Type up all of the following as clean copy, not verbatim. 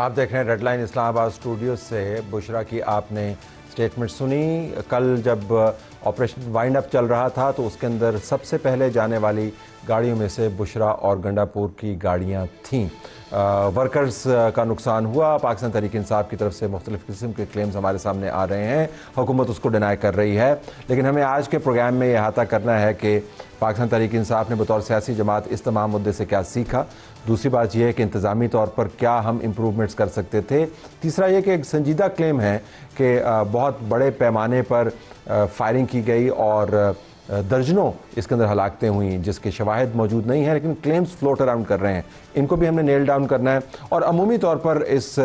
آپ دیکھ رہے ہیں ریڈ لائن اسلام آباد اسٹوڈیو سے. بشرا کی آپ نے اسٹیٹمنٹ سنی. کل جب آپریشن وائنڈ اپ چل رہا تھا تو اس کے اندر سب سے پہلے جانے والی گاڑیوں میں سے بشرا اور گنڈا پور کی گاڑیاں تھیں. ورکرز کا نقصان ہوا. پاکستان تحریک انصاف کی طرف سے مختلف قسم کے کلیمز ہمارے سامنے آ رہے ہیں. حکومت اس کو ڈینائی کر رہی ہے. لیکن ہمیں آج کے پروگرام میں یہ احاطہ کرنا ہے کہ پاکستان تحریک انصاف نے بطور سیاسی جماعت اس تمام مدعے سے کیا سیکھا. دوسری بات یہ ہے کہ انتظامی طور پر کیا ہم امپروومنٹس کر سکتے تھے. تیسرا یہ کہ ایک سنجیدہ کلیم ہے کہ بہت بڑے پیمانے پر فائرنگ کی گئی اور درجنوں اس کے اندر ہلاکتیں ہوئیں جس کے شواہد موجود نہیں ہیں, لیکن کلیمز فلوٹ اراؤنڈ کر رہے ہیں. ان کو بھی ہم نے نیل ڈاؤن کرنا ہے. اور عمومی طور پر اس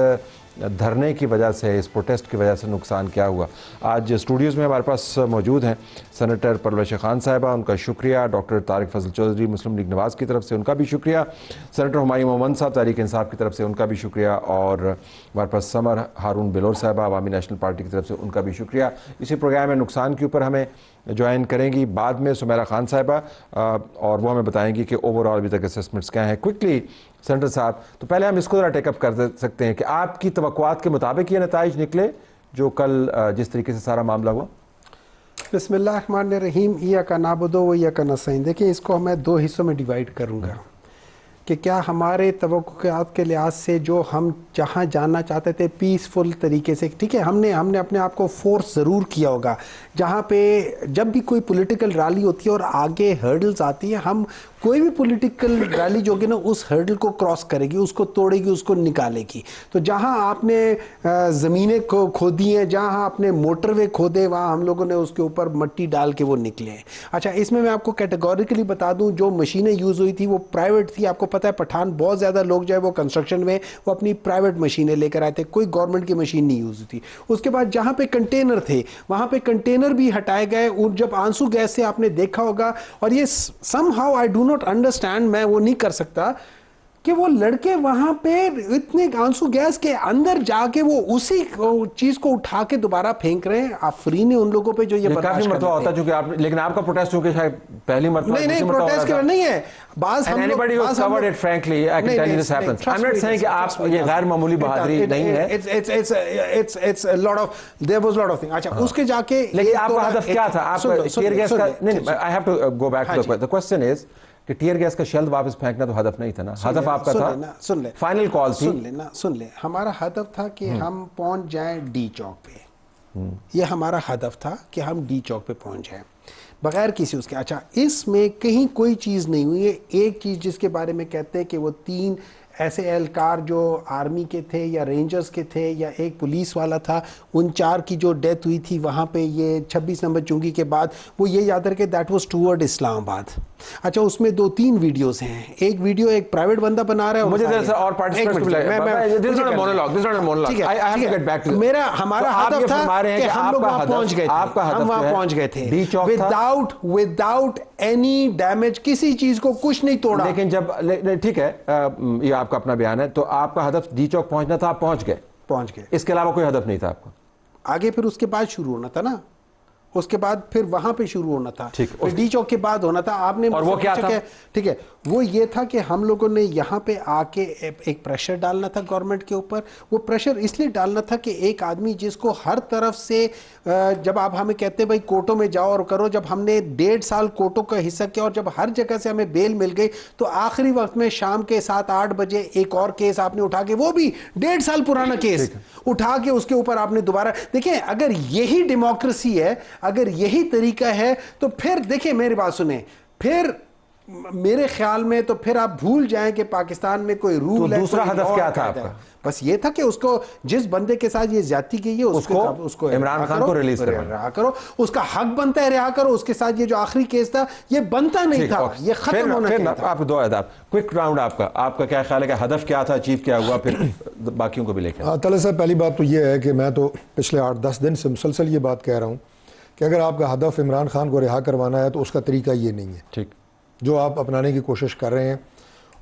دھرنے کی وجہ سے, اس پروٹیسٹ کی وجہ سے نقصان کیا ہوا. آج اسٹوڈیوز میں ہمارے پاس موجود ہیں سینیٹر پرویز خان صاحبہ, ان کا شکریہ. ڈاکٹر طارق فضل چودھری مسلم لیگ نواز کی طرف سے, ان کا بھی شکریہ. سینیٹر ہمایوں مومند صاحب تحریک انصاف کی طرف سے, ان کا بھی شکریہ. اور ہمارے پاس سمر ہارون بلور صاحبہ عوامی نیشنل پارٹی کی طرف سے, ان کا بھی شکریہ. اسی پروگرام میں نقصان کے اوپر ہمیں جوائن کریں گی بعد میں سمیرہ خان صاحبہ, اور وہ ہمیں بتائیں گی کہ اوور آل ابھی تک اسسمنٹس کیا ہیں. کوئکلی سینیٹر صاحب, تو پہلے ہم اس کو ذرا ٹیک اپ کر سکتے ہیں کہ آپ کی توقعات کے مطابق یہ نتائج نکلے جو کل جس طریقے سے سارا معاملہ ہوا. بسم اللہ الرحمن الرحیم. ایاک نعبد و ایاک نستعین. دیکھیں, اس کو میں دو حصوں میں ڈیوائیڈ کروں گا کہ کیا ہمارے توقعات کے لحاظ سے جو ہم جہاں جانا چاہتے تھے پیسفل طریقے سے, ٹھیک ہے, ہم نے اپنے آپ کو فورس ضرور کیا ہوگا. جہاں پہ جب بھی کوئی پولیٹیکل ریلی ہوتی ہے اور آگے ہرڈلز آتی ہے, ہم کوئی بھی پولیٹیکل ریلی جو کہ نا اس ہرڈل کو کراس کرے گی, اس کو توڑے گی, اس کو نکالے گی. تو جہاں آپ نے زمینیں کھودی ہیں, جہاں آپ نے موٹر وے کھودے, وہاں ہم لوگوں نے اس کے اوپر مٹی ڈال کے وہ نکلے ہیں. اچھا, اس میں آپ کو کیٹیگوریکلی بتا دوں, جو مشینیں یوز ہوئی تھی وہ پرائیویٹ تھی. آپ کو پتہ ہے پٹھان بہت زیادہ لوگ جو ہے وہ کنسٹرکشن میں وہ اپنی پرائیویٹ مشینیں لے کر آئے تھے, کوئی گورنمنٹ کی مشین نہیں یوز ہوئی تھی. اس کے بعد جہاں پہ کنٹینر تھے وہاں پہ کنٹینر بھی ہٹائے گئے. اور جب آنسو گیس سے آپ نے دیکھا ہوگا, اور یہ some how I do not understand, میں وہ نہیں کر سکتا کہ وہ لڑکے وہاں پہ اتنے آنسو گیس کے اندر جا کے وہ اسی چیز کو اٹھا کے دوبارہ پھینک رہے ہیں. آفرین ہے ان لوگوں پہ جو یہ کافی مرتبہ ہوتا ہے, چونکہ آپ, لیکن آپ کا پروٹیسٹ چونکہ شاید پہلی مرتبہ نہیں پروٹیسٹ کے نہیں ہے. بعض ہم لوگ covered it frankly. I can tell you this happens. I'm not saying کہ آپ یہ غیر معمولی بہادری نہیں ہے. It's a lot of, there was a lot of things. اچھا, اس کے جا کے لیکن آپ کا ہدف کیا تھا؟ آپ کا ٹیئر گیس کا نہیں, I have to go back to the question is کہ ٹیئر گیس کا شیل واپس پھینکنا تو ہدف نہیں تھا نا. ہدف آپ کا تھا, سن لیں, فائنل کال تھی. سن لیں, ہمارا ہدف تھا کہ ہم پہنچ جائیں ڈی چوک پہ. یہ ہمارا ہدف تھا کہ ہم ڈی چوک پہ پہنچ جائیں بغیر کسی اس کے. اچھا, اس میں کہیں کوئی چیز نہیں ہوئی ہے. ایک چیز جس کے بارے میں کہتے ہیں کہ وہ 3 ایسے اہلکار جو آرمی کے تھے یا رینجرز کے تھے یا ایک پولیس والا تھا, ان 4 کی جو ڈیتھ ہوئی تھی وہاں پہ یہ 26 نمبر چونگی کے بعد, وہ یہ یاد رکھے دیٹ واز ٹورڈ اسلام آباد. اچھا, اس میں 2-3 ویڈیوز ہیں. ایک ویڈیو ایک پرائیویٹ بندہ بنا رہا ہے, مجھے ذرا اور پارٹیسپینٹس میرا ہمارا ہدف تھا کہ ہم لوگ وہاں پہنچ گئے تھے, ہم وہاں پہنچ گئے تھے وداؤٹ اینی ڈیمیج, کسی چیز کو کچھ نہیں توڑا. لیکن جب, ٹھیک ہے, یہ آپ کا اپنا بیان ہے, تو آپ کا ہدف ڈی چوک پہنچنا تھا, آپ پہنچ گئے. اس کے علاوہ کوئی ہدف نہیں تھا آپ کا آگے. پھر اس کے بعد شروع ہونا تھا نا, اس کے بعد پھر وہاں پہ شروع ہونا تھا, پھر ڈی چوک کے بعد ہونا تھا. آپ نے, اور وہ کیا تھا, ٹھیک ہے, وہ یہ تھا کہ ہم لوگوں نے یہاں پہ آ کے ایک پریشر ڈالنا تھا گورنمنٹ کے اوپر. وہ پریشر اس لیے ڈالنا تھا کہ ایک آدمی جس کو ہر طرف سے, جب آپ ہمیں کہتے ہیں بھائی کوٹوں میں جاؤ اور کرو, جب ہم نے 1.5 سال کوٹوں کا حصہ کیا اور جب ہر جگہ سے ہمیں بیل مل گئی, تو آخری وقت میں شام کے 7-8 بجے ایک اور کیس آپ نے اٹھا کے, وہ بھی 1.5 سال پرانا کیس اٹھا کے اس کے اوپر آپ نے دوبارہ. دیکھیں, اگر یہی ڈیموکریسی ہے, اگر یہی طریقہ ہے, تو پھر دیکھیں میری بات سنیں, پھر میرے خیال میں تو پھر آپ بھول جائیں کہ پاکستان میں کوئی رول ہے. دوسرا ہدف کیا تھا آپ کا؟ بس یہ تھا کہ اس کو, جس بندے کے ساتھ یہ زیادتی کی ہے اس کو عمران خان کو ریلیز رہا کرو. اس کا حق بنتا ہے رہا کرو. اس کے ساتھ یہ جو آخری کیس تھا یہ بنتا نہیں تھا, یہ ختم ہونا چاہیے تھا. آپ دو اہداف, کوئک راؤنڈ آپ کا کیا خیال ہے کہ ہدف کیا تھا, اچیو کیا ہوا, پھر باقیوں کو بھی لے کے. طلعت صاحب, پہلی بات تو یہ ہے کہ میں تو پچھلے 8-10 دن سے مسلسل یہ بات کہہ رہا ہوں کہ اگر آپ کا ہدف عمران خان کو رہا کروانا ہے تو اس کا طریقہ یہ نہیں ہے. ٹھیک, جو آپ اپنانے کی کوشش کر رہے ہیں,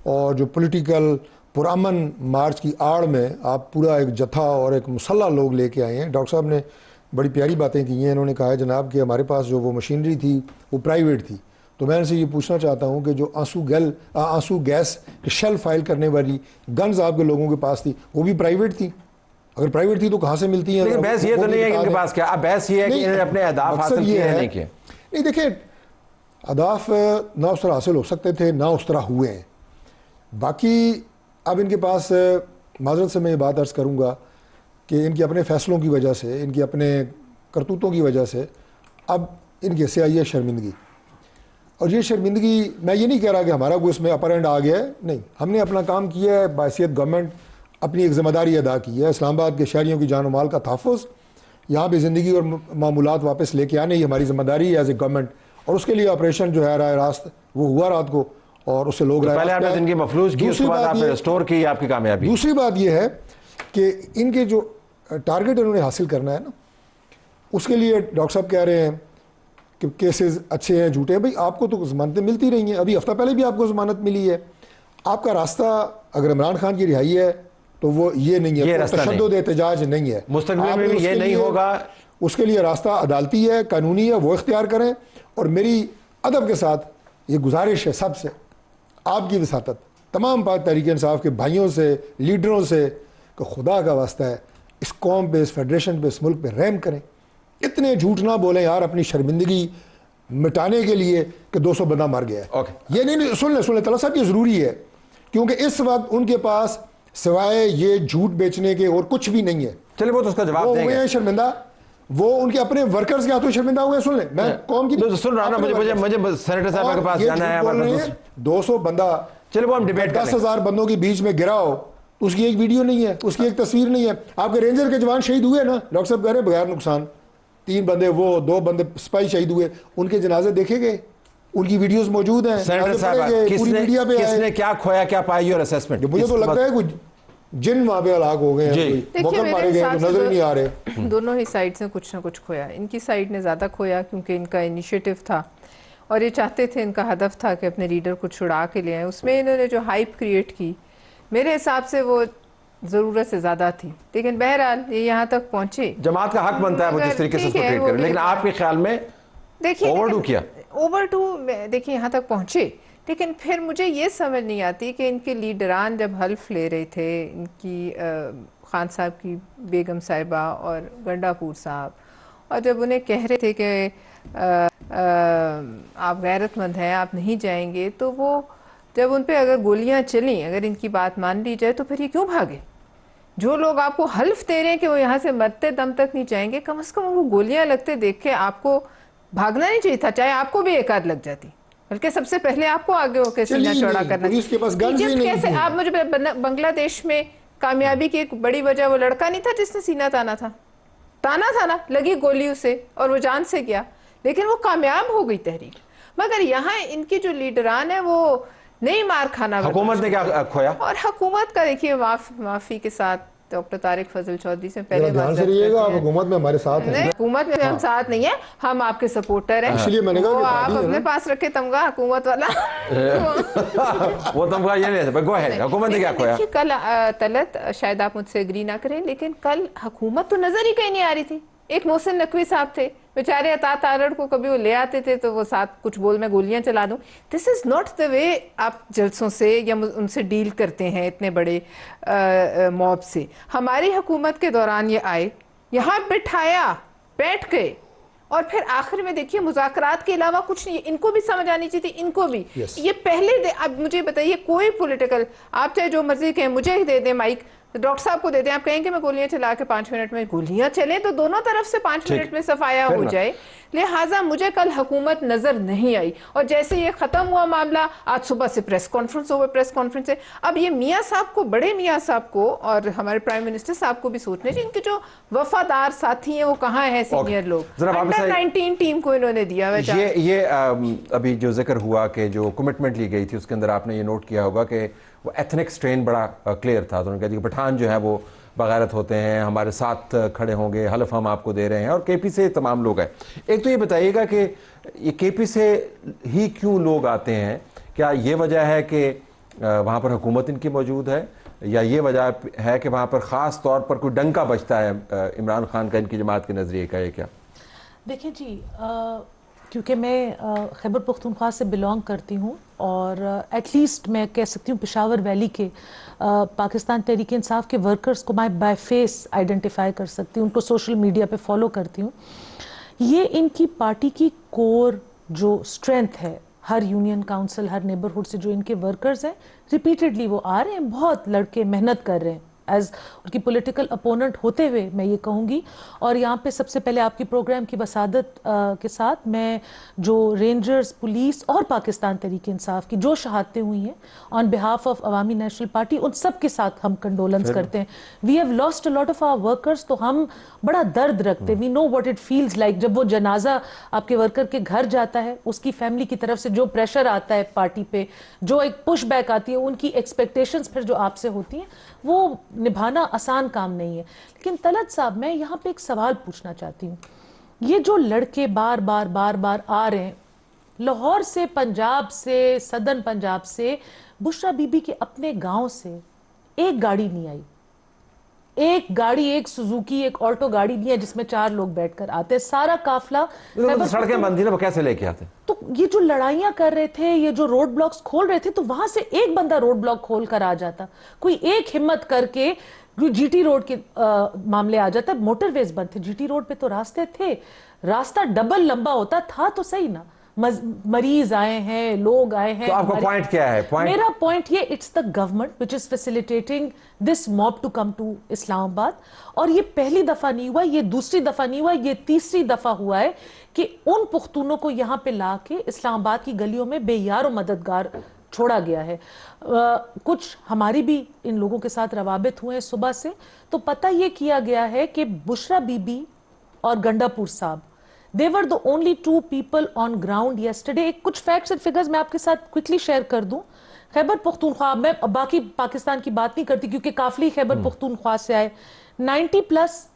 اور جو پولیٹیکل پرامن مارچ کی آڑ میں آپ پورا ایک جتھا اور ایک مسلح لوگ لے کے آئے ہیں. ڈاکٹر صاحب نے بڑی پیاری باتیں کی ہیں. انہوں نے کہا ہے جناب کہ ہمارے پاس جو وہ مشینری تھی وہ پرائیویٹ تھی, تو میں ان سے یہ پوچھنا چاہتا ہوں کہ جو آنسو گیس کے شیل فائل کرنے والی گنز آپ کے لوگوں کے پاس تھی وہ بھی پرائیویٹ تھی؟ اگر پرائیویٹ تھی تو کہاں سے ملتی ہیں؟ لیکن بحث یہ تو نہیں ہے کہ ان کے پاس کیا، اب بحث یہ ہے کہ انہوں نے اپنے اہداف حاصل کیے ہیں نہیں کیے؟ نہیں دیکھیں، اہداف نہ اس طرح حاصل ہو سکتے تھے نہ اس طرح ہوئے ہیں. باقی اب ان کے پاس معذرت سے میں یہ بات عرض کروں گا کہ ان کے اپنے فیصلوں کی وجہ سے، ان کے اپنے کرتوتوں کی وجہ سے اب ان کے سے آئی ہے شرمندگی. اور یہ شرمندگی، میں یہ نہیں کہہ رہا کہ ہمارا کوئی اس میں اپر اینڈ آ گیا ہے، نہیں، ہم نے اپنا کام کیا ہے، بحیثیت گورنمنٹ اپنی ایک ذمہ داری ادا کی ہے. اسلام آباد کے شہریوں کی جان و مال کا تحفظ، یہاں پہ زندگی اور معمولات واپس لے کے آنے، یہ ہماری ذمہ داری ہے ایز اے گورنمنٹ. اور اس کے لیے آپریشن جو ہے راہ راست وہ ہوا رات کو، اور اس سے لوگ پہلے آپ نے زندگی مفلوج کی، اس کے بعد آپ نے ریسٹور کی، آپ کی کامیابی. دوسری بات یہ ہے کہ ان کے جو ٹارگٹ انہوں نے حاصل کرنا ہے نا، اس کے لیے ڈاکٹر صاحب کہہ رہے ہیں کہ کیسز اچھے ہیں جھوٹے ہیں. بھائی آپ کو تو ضمانتیں ملتی رہی ہیں، ابھی ہفتہ پہلے بھی آپ کو ضمانت ملی ہے. آپ کا راستہ اگر عمران خان کی رہائی ہے تو وہ یہ نہیں ہے، تشدد احتجاج نہیں ہے، مستقبل میں بھی یہ نہیں ہوگا. اس کے لیے راستہ عدالتی ہے، قانونی ہے، وہ اختیار کریں. اور میری ادب کے ساتھ یہ گزارش ہے سب سے، آپ کی وساطت تمام پارٹی تحریک انصاف کے بھائیوں سے، لیڈروں سے، کہ خدا کا واسطہ ہے اس قوم پہ، اس فیڈریشن پہ، اس ملک پہ رحم کریں. اتنے جھوٹ نہ بولیں یار اپنی شرمندگی مٹانے کے لیے کہ 200 بندہ مر گیا ہے. یہ نہیں، سن لیں طلعت صاحب، یہ ضروری ہے کیونکہ اس وقت ان کے پاس سوائے یہ جھوٹ بیچنے کے اور کچھ بھی نہیں ہے. چلے وہ تو اس کا جواب دیں گے. شرمندہ وہ ان کے اپنے ورکرز کے ہاتھوں شرمندہ ہوئے. سن لیں، میں قوم کی سن رہا ہوں، مجھے سینیٹر صاحب کے پاس جانا ہے. 200 بندہ، چلے وہ ہم ڈیبیٹ کریں. 10,000 بندوں کے بیچ میں گرا ہو، اس کی ایک ویڈیو نہیں ہے، اس کی ایک تصویر نہیں ہے. آپ کے رینجر کے جوان شہید ہوئے نا، ڈاکٹر صاحب کہہ رہے ہیں بغیر نقصان. 3 بندے، وہ 2 بندے سپاہی شہید ہوئے، ان کے جنازے دیکھے گئے، ان کی ویڈیوز موجود ہیں. سینیٹر صاحب، کس نے کیا کھویا، کیا پائی، اور اسیسمنٹ؟ مجھے تو لگتا ہے کوئی جن وہاں پہ ہلاک ہو گئے ہیں، موقع مارے گئے تو نظر نہیں آ رہے. دونوں ہی سائڈ سے کچھ نہ کچھ کھویا. ان کی سائڈ نے زیادہ کھویا کیونکہ ان کا انیشیٹو تھا اور یہ چاہتے تھے، ان کا ہدف تھا کہ اپنے لیڈر کو چھڑا کے لے آئیں. اس میں انہوں نے جو ہائپ کریٹ کی میرے حساب سے وہ ضرورت سے زیادہ تھی، لیکن بہرحال یہ یہاں تک پہنچے. جماعت کا حق بنتا ہے وہ جس طریقے سے اس کو ٹریٹ کرے، لیکن آپ کے خیال میں اوور ڈو کیا؟ اوور ڈو دیکھیں یہاں تک پہنچے، لیکن پھر مجھے یہ سمجھ نہیں آتی کہ ان کے لیڈران جب حلف لے رہے تھے، ان کی خان صاحب کی بیگم صاحبہ اور گنڈا پور صاحب، اور جب انہیں کہہ رہے تھے کہ آپ غیرت مند ہیں، آپ نہیں جائیں گے، تو وہ جب ان پہ اگر گولیاں چلیں، اگر ان کی بات مان لی جائے تو پھر یہ کیوں بھاگے؟ جو لوگ آپ کو حلف دے رہے ہیں کہ وہ یہاں سے مرتے دم تک نہیں جائیں گے، کم از کم ان کو گولیاں لگتے دیکھ کے آپ کو بھاگنا نہیں چاہیے تھا، چاہے آپ کو بھی ایک آدھ لگ جاتی، بلکہ سب سے پہلے آپ کو آگے ہو کے سینہ چوڑا کرنا چاہیے. کیسے آپ مجھے بنگلہ دیش میں کامیابی کی ایک بڑی وجہ وہ لڑکا نہیں تھا جس نے سینہ تانا تھا نا، لگی گولی اسے اور وہ جان سے گیا، لیکن وہ کامیاب ہو گئی تحریک. مگر یہاں ان کی جو لیڈران ہیں وہ نہیں مار کھانا. حکومت نے کیا کھویا؟ اور حکومت کا دیکھیے معافی کے ساتھ ڈاکٹر طارق فضل چودھری سے پہلے دھیان سے رہیے گا، آپ حکومت میں ہمارے ساتھ ہیں. حکومت میں ہم ساتھ نہیں ہیں، ہم آپ کے سپورٹر ہیں. اس لیے میں نے کہا کہ آپ اپنے پاس رکھے تمغہ حکومت والا. وہ تمغہ یہ نہیں، گو ہے حکومت نے کیا کھویا؟ کل طلعت شاید آپ مجھ سے ایگری نہ کریں، لیکن کل حکومت تو نظر ہی کہیں نہیں آ رہی تھی. ایک محسن نقوی صاحب تھے بیچارے، عطا تارڑ کو کبھی وہ لے آتے تھے تو وہ ساتھ کچھ بول میں گولیاں چلا دوں. دس از ناٹ دا وے آپ جلسوں سے یا ان سے ڈیل کرتے ہیں اتنے بڑے موب سے. ہماری حکومت کے دوران یہ آئے، یہاں بٹھایا، بیٹھ گئے، اور پھر آخر میں دیکھیے مذاکرات کے علاوہ کچھ نہیں. ان کو بھی سمجھ آنی چاہیے تھی، ان کو بھی. یہ پہلے اب مجھے بتائیے، کوئی پولیٹیکل، آپ چاہے جو مرضی کہیں، مجھے ہی دے دیں مائک، ڈاکٹر صاحب کو دے دیں، آپ کہیں کہ میں گولیاں چلا کے 5 منٹ میں، گولیاں چلیں تو دونوں طرف سے 5 منٹ میں صفایا ہو جائے. لہٰذا مجھے کل حکومت نظر نہیں آئی. اور جیسے یہ ختم ہوا معاملہ، آج صبح سے پریس کانفرنس ہوئے، پریس کانفرنس سے اب یہ میاں صاحب کو، بڑے میاں صاحب کو اور ہمارے پرائم منسٹر صاحب کو بھی سوچنے چاہیے، ان کے جو وفادار ساتھی ہیں وہ کہاں ہیں، سینئر لوگ. انڈر 19 ٹیم کو انہوں نے دیا. یہ ابھی جو ذکر ہوا کہ جو کمٹمنٹ لی گئی تھی اس کے اندر آپ نے یہ نوٹ کیا ہوگا کہ وہ ایتھنک سٹرین بڑا کلیئر تھا. تو انہوں نے کہا کہ پٹھان جو ہے وہ بغیرت ہوتے ہیں، ہمارے ساتھ کھڑے ہوں گے، حلف ہم آپ کو دے رہے ہیں، اور کے پی سے تمام لوگ ہیں. ایک تو یہ بتائیے گا کہ یہ کے پی سے ہی کیوں لوگ آتے ہیں؟ کیا یہ وجہ ہے کہ وہاں پر حکومت ان کی موجود ہے، یا یہ وجہ ہے کہ وہاں پر خاص طور پر کوئی ڈنکا بجتا ہے عمران خان کا ان کی جماعت کے نظریے کا؟ یہ کیا؟ دیکھیں جی، کیونکہ میں خیبر پختونخوا سے بلانگ کرتی ہوں اور ایٹ لیسٹ میں کہہ سکتی ہوں پشاور ویلی کے پاکستان تحریک انصاف کے ورکرز کو میں بائی فیس آئیڈینٹیفائی کر سکتی ہوں, ان کو سوشل میڈیا پہ فالو کرتی ہوں. یہ ان کی پارٹی کی کور جو اسٹرینتھ ہے, ہر یونین کاؤنسل, ہر نیبرہڈ سے جو ان کے ورکرز ہیں ریپیٹڈلی وہ آ رہے ہیں, بہت لڑکے محنت کر رہے ہیں ایز ان کی پولیٹیکل اپوننٹ ہوتے ہوئے میں یہ کہوں گی. اور یہاں پہ سب سے پہلے آپ کی پروگرام کی وسادت کے ساتھ میں جو رینجرز, پولیس اور پاکستان تحریک انصاف کی جو شہادتیں ہوئی ہیں on behalf of Awami National Party, ان سب کے ساتھ ہم کنڈولنس کرتے ہیں. We have lost a lot of our workers, تو ہم بڑا درد رکھتے ہیں. We know what it feels like جب وہ جنازہ آپ کے ورکر کے گھر جاتا ہے, اس کی فیملی کی طرف سے جو پریشر آتا ہے پارٹی پہ, جو ایک پش بیک آتی ہے, ان کی ایکسپیکٹیشنز پھر جو آپ سے ہوتی ہیں, وہ نبھانا آسان کام نہیں ہے. لیکن طلعت صاحب, میں یہاں پہ ایک سوال پوچھنا چاہتی ہوں. یہ جو لڑکے بار بار آ رہے ہیں لاہور سے, پنجاب سے, سدرن پنجاب سے, بشرا بی بی کے اپنے گاؤں سے ایک گاڑی نہیں آئی, ایک گاڑی, ایک سوزوکی, ایک آلٹو گاڑی نہیں ہے جس میں 4 لوگ بیٹھ کر آتے. سارا قافلہ سڑکیں بند تھی نا, وہ کیسے لے کے آتے؟ تو یہ جو لڑائیاں کر رہے تھے, یہ جو روڈ بلاکس کھول رہے تھے, تو وہاں سے ایک بندہ روڈ بلاک کھول کر آ جاتا, کوئی ایک ہمت کر کے جی ٹی روڈ کے معاملے آ جاتا. موٹر ویز بند تھے, جی ٹی روڈ پہ تو راستے تھے, راستہ ڈبل لمبا ہوتا تھا تو صحیح نا. مریض آئے ہیں, لوگ آئے ہیں. تو آپ کا پوائنٹ کیا ہے؟ میرا پوائنٹ یہ, it's the government which is facilitating this mob to come to Islamabad. اور یہ پہلی دفعہ نہیں ہوا, یہ دوسری دفعہ نہیں ہوا, یہ تیسری دفعہ ہوا ہے کہ ان پختونوں کو یہاں پہ لا کے اسلام آباد کی گلیوں میں بے یار و مددگار چھوڑا گیا ہے. کچھ ہماری بھی ان لوگوں کے ساتھ روابط ہوئے ہیں صبح سے, تو پتہ یہ کیا گیا ہے کہ بشرا بی بی اور گنڈا پور صاحب, they were the only 2 people on ground yesterday. کچھ فیکٹس اینڈ فگرز میں آپ کے ساتھ کوئکلی شیئر کر دوں. خیبر پختونخوا, میں باقی پاکستان کی بات نہیں کرتی کیونکہ قافلی خیبر پختونخوا سے آئے, 90+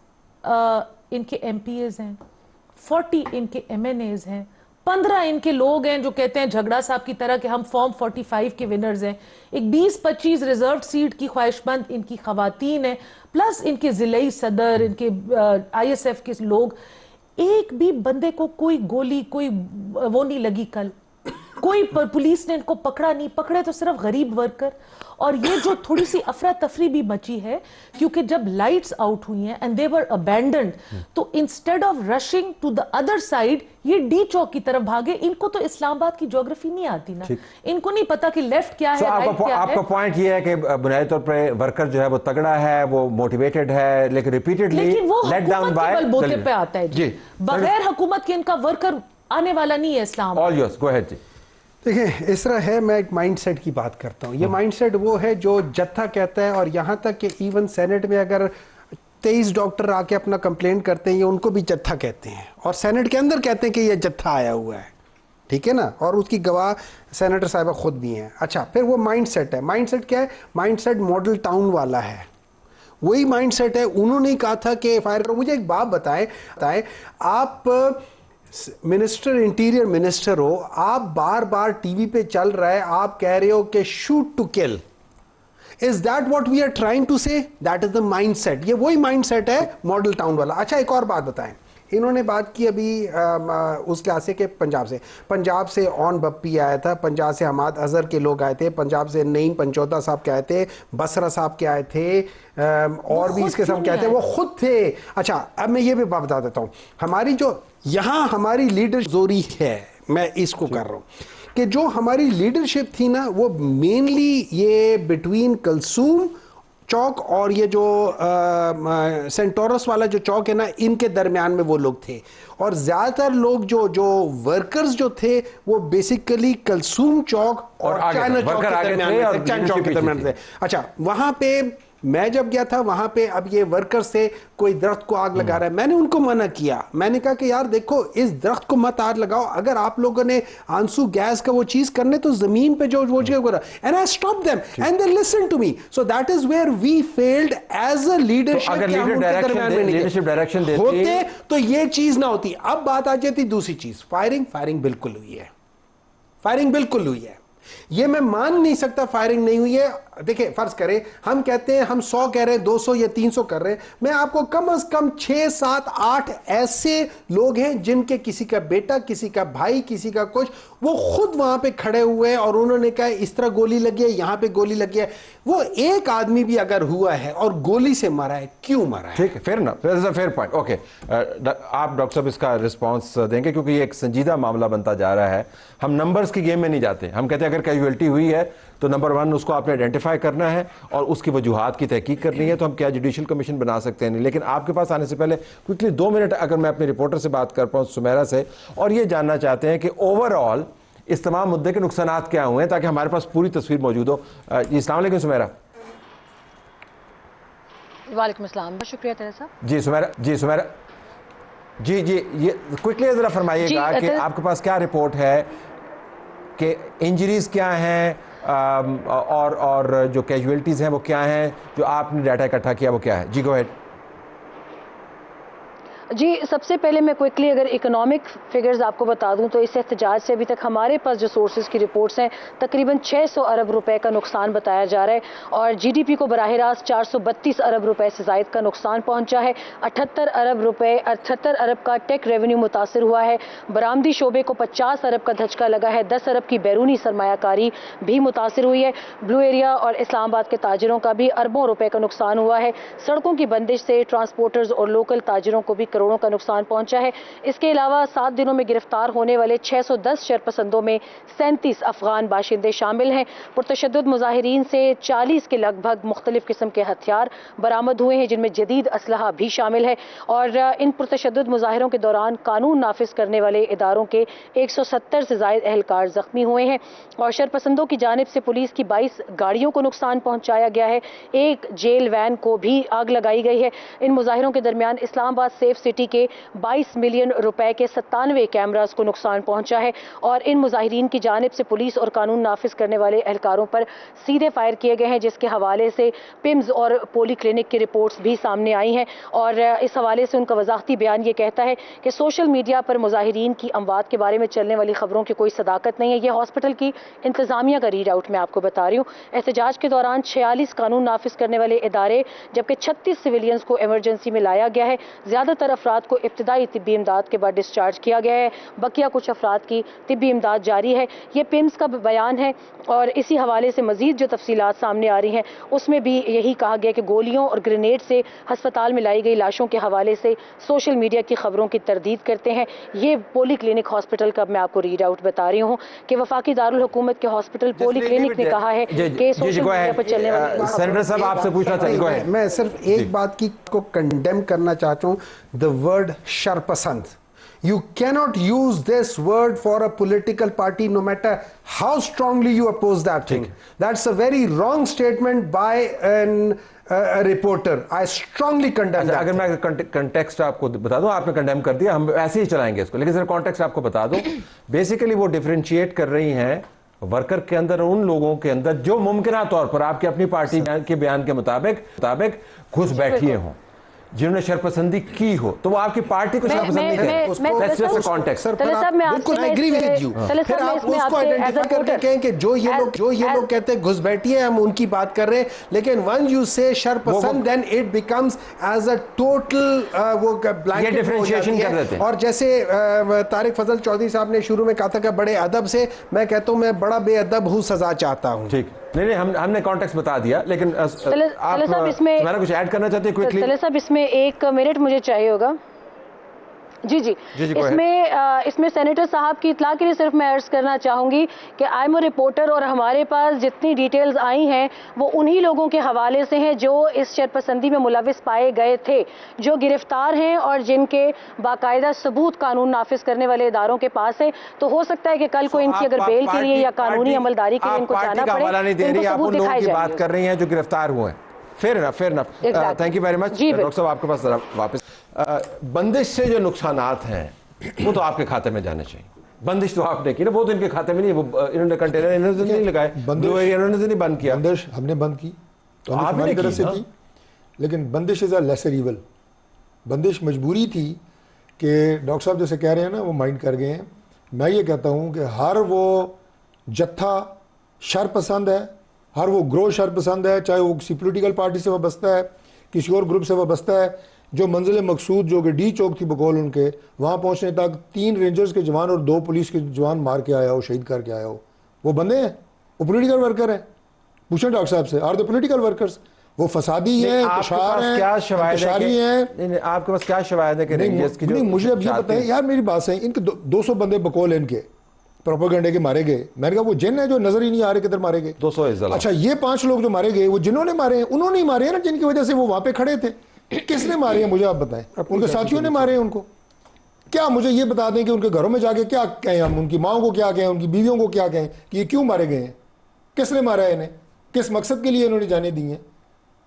ان کے ایم پی ایز ہیں, 40 ان کے ایم این ایز ہیں, 15 ان کے لوگ ہیں جو کہتے ہیں جھگڑا صاحب کی طرح کہ ہم فارم 45 کے ونرز ہیں, ایک 20-25 ریزروڈ سیٹ کی خواہش مند ان کی خواتین ہیں, پلس ان کے ضلعی صدر, ان کے آئی ایس ایف کے لوگ. ایک بھی بندے کو کوئی گولی, کوئی وہ نہیں لگی کل, کوئی پولیس نے ان کو پکڑا نہیں, پکڑے تو صرف غریب ورکر. اور یہ جو تھوڑی سی افراتفری بھی مچی ہے کیونکہ جب لائٹس آؤٹ ہوئی ہیں اینڈ دے ور ابینڈنڈ, تو instead of rushing to the other side یہ ڈی چوک کی طرف بھاگے. ان کو تو اسلام آباد کی جیوگرافی نہیں آتی نا, ان کو نہیں پتا کہ لیفٹ کیا ہے, رائٹ کیا ہے. آپ کا پوائنٹ یہ ہے کہ بنیادی طور پر ورکر جو ہے وہ تگڑا ہے, وہ موٹیویٹڈ ہے, لیکن ریپیٹڈلی لیٹ ڈاؤن بائی, لیکن وہ حکومت کے بل بوتے پہ آتا ہے جی, بغیر حکومت کے ان کا ورکر آنے والا نہیں ہے اسلام. آل یورز, گو ہیڈ جی. دیکھیں اس طرح ہے, میں ایک مائنڈ سیٹ کی بات کرتا ہوں. یہ مائنڈ سیٹ وہ ہے جو جتھا کہتا ہے, اور یہاں تک کہ ایون سینٹ میں اگر 23 ڈاکٹر آ کے اپنا کمپلین کرتے ہیں, یہ ان کو بھی جتھا کہتے ہیں, اور سینٹ کے اندر کہتے ہیں کہ یہ جتھا آیا ہوا ہے, ٹھیک ہے نا, اور اس کی گواہ سینیٹر صاحبہ خود بھی ہیں. اچھا, پھر وہ مائنڈ سیٹ ہے. مائنڈ سیٹ کیا ہے؟ مائنڈ سیٹ ماڈل ٹاؤن والا ہے, وہی مائنڈ سیٹ ہے. انہوں نے کہا تھا کہ فائر کرو. مجھے ایک بات بتائیں, آپ منسٹر انٹیریئر منسٹر ہو, آپ بار بار ٹی وی پہ چل رہا ہے, آپ کہہ رہے ہو کہ shoot to kill. Is that what we are trying to say? That is the mindset. یہ وہی مائنڈ سیٹ ہے ماڈل ٹاؤن والا. اچھا, ایک اور بات بتائیں. انہوں نے بات کی ابھی اس کے آسے کے پنجاب سے اون بپی آیا تھا, پنجاب سے حماد اظہر کے لوگ آئے تھے, پنجاب سے نعیم پنچوتا صاحب کے آئے تھے, بسرا صاحب کے آئے تھے, اور بھی اس کے ساتھ کہتے ہیں وہ خود تھے. اچھا, اب میں یہ بھی بات بتا دیتا ہوں. ہماری جو یہاں ہماری لیڈر زوری ہے, میں اس کو کر رہا ہوں کہ جو ہماری لیڈرشپ تھی نا, وہ مینلی یہ بٹوین کلثوم چوک اور یہ جو سینٹورس والا جو چوک ہے نا, ان کے درمیان میں وہ لوگ تھے. اور زیادہ تر لوگ جو ورکرز جو تھے وہ بیسیکلی کلثوم چوک اور چائنا چوک کے درمیان تھے. اچھا, وہاں پہ میں جب گیا تھا وہاں پہ, اب یہ ورکر سے کوئی درخت کو آگ لگا رہا ہے, میں نے ان کو منع کیا. میں نے کہا کہ یار دیکھو, اس درخت کو مت آگ لگاؤ. اگر آپ لوگوں نے آنسو گیس کا وہ چیز کرنے تو زمین پہ جو وہ چیز کرا, and I stop them and they listen to me. So that is where we failed as a leadership. ہوتے تو یہ چیز نہ ہوتی. اب بات آ جاتی دوسری چیز, فائرنگ بالکل ہوئی ہے, فائرنگ بالکل ہوئی ہے. یہ میں مان نہیں سکتا فائرنگ نہیں ہوئی ہے. دیکھیں فرض کریں ہم کہتے ہیں ہم 100 کہہ رہے ہیں 200 یا 300 کر رہے ہیں, میں آپ کو کم از کم 6 7 8 ایسے لوگ ہیں جن کے کسی کا بیٹا, کسی کا بھائی, کسی کا کچھ, وہ خود وہاں پہ کھڑے ہوئے اور انہوں نے کہا اس طرح گولی لگی ہے, یہاں پہ گولی لگی ہے. وہ ایک آدمی بھی اگر ہوا ہے اور گولی سے مرا ہے, کیوں مرا ہے؟ ٹھیک ہے, fair enough, that's a fair point. Okay, آپ ڈاکٹر صاحب اس کا رسپانس دیں گے کیونکہ یہ ایک سنجیدہ معاملہ بنتا جا رہا ہے. ہم نمبرز کی گیم میں نہیں جاتے, ہم کہتے ہیں اگر کیجویلٹی ہوئی ہے تو نمبر 1 اس کو آپ نے آئیڈینٹیفائی کرنا ہے اور اس کی وجوہات کی تحقیق کرنی ہے. تو ہم کیا جوڈیشل کمیشن بنا سکتے ہیں نہیں, لیکن آپ کے پاس آنے سے پہلے کوئکلی 2 منٹ اگر میں اپنے رپورٹر سے بات کر پاؤں, سمیرہ سے, اور یہ جاننا چاہتے ہیں کہ اوور آل اس تمام مدعے کے نقصانات کیا ہوئے ہیں تاکہ ہمارے پاس پوری تصویر موجود ہو. جی السلام علیکم سمیرہ. وعلیکم السلام, بہت شکریہ طاہر صاحب. جی سمیرہ جی یہ کوئکلی ذرا فرمائیے گا کہ آپ کے پاس کیا رپورٹ ہے کہ انجریز کیا ہیں اور جو کیجویلٹیز ہیں وہ کیا ہیں, جو آپ نے ڈیٹا اکٹھا کیا وہ کیا ہے. جی گو ہیڈ. جی سب سے پہلے میں کوئکلی اگر اکنامک فگرز آپ کو بتا دوں تو اس احتجاج سے ابھی تک ہمارے پاس جو سورسز کی رپورٹس ہیں تقریباً 600 ارب روپے کا نقصان بتایا جا رہا ہے, اور جی ڈی پی کو براہ راست 432 ارب روپے سے زائد کا نقصان پہنچا ہے. 78 ارب کا ٹیک ریونیو متاثر ہوا ہے. برآمدی شعبے کو 50 ارب کا دھچکا لگا ہے. 10 ارب کی بیرونی سرمایہ کاری بھی متاثر ہوئی ہے. بلو ایریا اور اسلام آباد کے تاجروں کا بھی اربوں روپے کا نقصان ہوا ہے. سڑکوں کی بندش سے ٹرانسپورٹرز اور لوکل تاجروں کو بھی کروڑوں کا نقصان پہنچا ہے. اس کے علاوہ 7 دنوں میں گرفتار ہونے والے 610 شرپسندوں میں 37 افغان باشندے شامل ہیں. پرتشدد مظاہرین سے 40 کے لگ بھگ مختلف قسم کے ہتھیار برآمد ہوئے ہیں جن میں جدید اسلحہ بھی شامل ہے, اور ان پرتشدد مظاہروں کے دوران قانون نافذ کرنے والے اداروں کے 170 سے زائد اہلکار زخمی ہوئے ہیں, اور شرپسندوں کی جانب سے پولیس کی 22 گاڑیوں کو نقصان پہنچایا گیا ہے. ایک جیل وین کو بھی آگ لگائی گئی ہے. ان مظاہروں کے درمیان اسلام آباد سیف سٹی کے 22 ملین روپے کے 97 کیمراز کو نقصان پہنچا ہے, اور ان مظاہرین کی جانب سے پولیس اور قانون نافذ کرنے والے اہلکاروں پر سیدھے فائر کیے گئے ہیں, جس کے حوالے سے پمز اور پولی کلینک کی رپورٹس بھی سامنے آئی ہیں. اور اس حوالے سے ان کا وضاحتی بیان یہ کہتا ہے کہ سوشل میڈیا پر مظاہرین کی اموات کے بارے میں چلنے والی خبروں کی کوئی صداقت نہیں ہے. یہ ہاسپٹل کی انتظامیہ کا ریڈ آؤٹ میں آپ کو بتا رہی ہوں. احتجاج کے دوران 46 قانون نافذ کرنے والے ادارے جبکہ 36 سویلینز کو ایمرجنسی میں لایا گیا ہے. زیادہ تر افراد کو ابتدائی طبی امداد کے بعد ڈسچارج کیا گیا ہے. بقیہ کچھ افراد کی طبی امداد جاری ہے. یہ پمز کا بیان ہے, اور اسی حوالے سے مزید جو تفصیلات سامنے آ رہی ہیں اس میں بھی یہی کہا گیا کہ گولیوں اور گرینیڈ سے ہسپتال میں لائی گئی لاشوں کے حوالے سے سوشل میڈیا کی خبروں کی تردید کرتے ہیں. یہ پولی کلینک ہاسپٹل کا میں آپ کو ریڈ آؤٹ بتا رہی ہوں کہ وفاقی دارالحکومت کے ہاسپٹل پولی کلینک نے کہا ہے کہ سوشل میڈیا پر چلنے والی سینیٹر صاحب آپ سے پوچھنا چاہیے. میں صرف ایک بات کی کو کنڈیم کرنا چاہتا ہوں, the word شرپسند. You cannot use this word for a political party no matter how strongly you oppose that thing. That's a very wrong statement by a reporter. I strongly condemn that. اگر میں context آپ کو بتا دوں, آپ نے condemn کر دیا, ہم ایسے ہی چلائیں گے اس کو, لیکن ذرا کانٹیکسٹ آپ کو بتا دوں. بیسیکلی وہ ڈیفرینشیٹ کر رہی ہیں ورکر کے اندر, ان لوگوں کے اندر جو ممکنہ طور پر آپ کی اپنی پارٹی کے بیان کے مطابق گھس بیٹھیے ہوں, جنہوں نے شرپسندی کی ہو, تو وہ آپ کی پارٹی کو شرپسندی پھر آپ اس کو آئیڈینٹیفائی کر کے کہیں کہ جو یہ لوگ کہتے ہیں گھس بیٹھیے, ہم ان کی بات کر رہے ہیں, لیکن when you say شرپسند then it becomes as a total وہ blanket ہو جاتی ہے. اور جیسے طارق فضل چودھری صاحب نے شروع میں کہا تھا کہ بڑے ادب سے, میں کہتا ہوں میں بڑا بے ادب ہوں, سزا چاہتا ہوں. ٹھیک, نہیں ہم نے کانٹیکس بتا دیا, لیکن آپ میرا کچھ ایڈ کرنا چاہتے ہیں کوئکلی؟ طلعت صاحب اس میں 1 منٹ مجھے چاہیے ہوگا. جی اس میں سینیٹر صاحب کی اطلاع کے لیے صرف میں عرض کرنا چاہوں گی کہ آئی ایم اے رپورٹر, اور ہمارے پاس جتنی ڈیٹیلز آئی ہیں وہ انہی لوگوں کے حوالے سے ہیں جو اس شرپسندی میں ملوث پائے گئے تھے, جو گرفتار ہیں اور جن کے باقاعدہ ثبوت قانون نافذ کرنے والے اداروں کے پاس ہے. تو ہو سکتا ہے کہ کل کو ان کی اگر بیل کے لیے یا قانونی عملداری کے لیے ان کو جانا پڑے تو ان کو ثبوت دکھائے جائیں گے. بات کر رہی ہیں جو گرفتار ہوئے ہیں. Fair enough. Thank you very much. Doctor صاحب آپ کے پاس ذرا واپس. بندش سے جو نقصانات ہیں وہ تو آپ کے کھاتے میں جانے چاہیے. بندش تو آپ نے کی نا, وہ تو ان کے کھاتے میں نہیں, وہ انہوں نے کنٹینر انہوں نے نہیں لگائے, بلو ایریا انہوں نے نہیں بند کیا. بندش ہم نے بند کی, تو ہماری طرف سے کی, لیکن بندش از اے لیسر ایول. بندش مجبوری تھی کہ ڈاکٹر صاحب جیسے کہہ رہے ہیں نا وہ مائنڈ کر گئے ہیں. میں یہ کہتا ہوں کہ ہر وہ جتھا شرپسند ہے, ہر وہ گروہ شر پسند ہے، چاہے وہ کسی پولیٹیکل پارٹی سے وابستہ ہے، کسی اور گروپ سے وابستہ ہے، جو منزل مقصود جو کہ ڈی چوک تھی بقول ان کے، وہاں پہنچنے تک 3 رینجرز کے جوان اور 2 پولیس کے جوان مار کے آیا ہو، شہید کر کے آیا ہو، وہ بندے ہیں؟ وہ پولیٹیکل ورکر ہیں؟ پوچھیں ڈاکٹر صاحب سے، آر دے پولیٹیکل ورکرز؟ وہ فسادی ہیں، انتشار ہیں، انتشاری ہیں؟ آپ کے پاس کیا شواہد ہے کہ رینجرز کی جو نہیں، مجھے اب یہ بتائیں یار، میری بات سے ان کے 200 بندے بقول ان کے پروپیگنڈے کے مارے گئے، میں نے کہا وہ جن ہے جو نظر ہی نہیں آ رہے کدھر مارے گئے؟ 200 اضلاع. اچھا یہ 5 لوگ جو مارے گئے وہ جنہوں نے مارے ہیں، انہوں نے مارے ہیں نا، جن کی وجہ سے وہ وہاں پہ کھڑے تھے. کس نے مارے ہیں مجھے آپ بتائیں؟ ان کے ساتھیوں نے مارے ہیں ان کو. کیا مجھے یہ بتا دیں کہ ان کے گھروں میں جا کے کیا کہیں، ہم ان کی ماؤں کو کیا کہیں، ان کی بیویوں کو کیا کہیں کہ یہ کیوں مارے گئے ہیں، کس نے مارا ہے انہیں، کس مقصد کے لیے انہوں نے جانے دی ہیں؟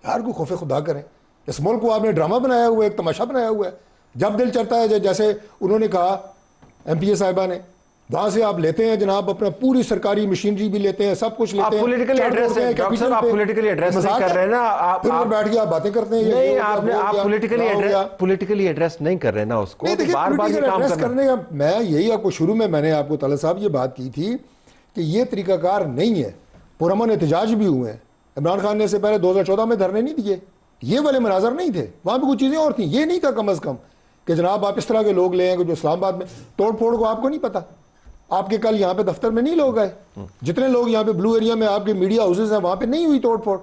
یار کوئی خوف خدا کریں. اس ملک کو آپ نے ڈرامہ بنایا ہوا ہے، ایک تماشا بنایا ہوا ہے. جب دل چڑھتا ہے جیسے انہوں نے کہا ایم پی اے صاحبہ نے، وہاں سے آپ لیتے ہیں جناب اپنا پوری سرکاری مشینری بھی لیتے ہیں، سب کچھ لیتے ہیں. آپ پولیٹیکلی ایڈریس نہیں کر رہے نا، آپ بیٹھ کے آپ باتیں کرتے ہیں. نہیں، آپ پولیٹیکلی ایڈریس نہیں کر رہے نا اس کو، بار بار یہ کام کرنے کا. میں یہی آپ کو شروع میں نے آپ کو طلعت صاحب یہ بات کی تھی کہ یہ طریقہ کار نہیں ہے. پرامن احتجاج بھی ہوئے ہیں. عمران خان نے اس سے پہلے 2014 میں دھرنے نہیں دیے، یہ والے مناظر نہیں تھے، وہاں پہ کچھ چیزیں اور تھیں. یہ نہیں تھا کم از کم کہ جناب آپ اس طرح کے لوگ لے ہیں جو اسلام آباد میں توڑ پھوڑ کو آپ کو نہیں پتا. آپ کے کل یہاں پہ دفتر میں نہیں لوگ آئے، جتنے لوگ یہاں پہ بلو ایریا میں آپ کے میڈیا ہاؤسز ہیں وہاں پہ نہیں ہوئی توڑ پھوڑ.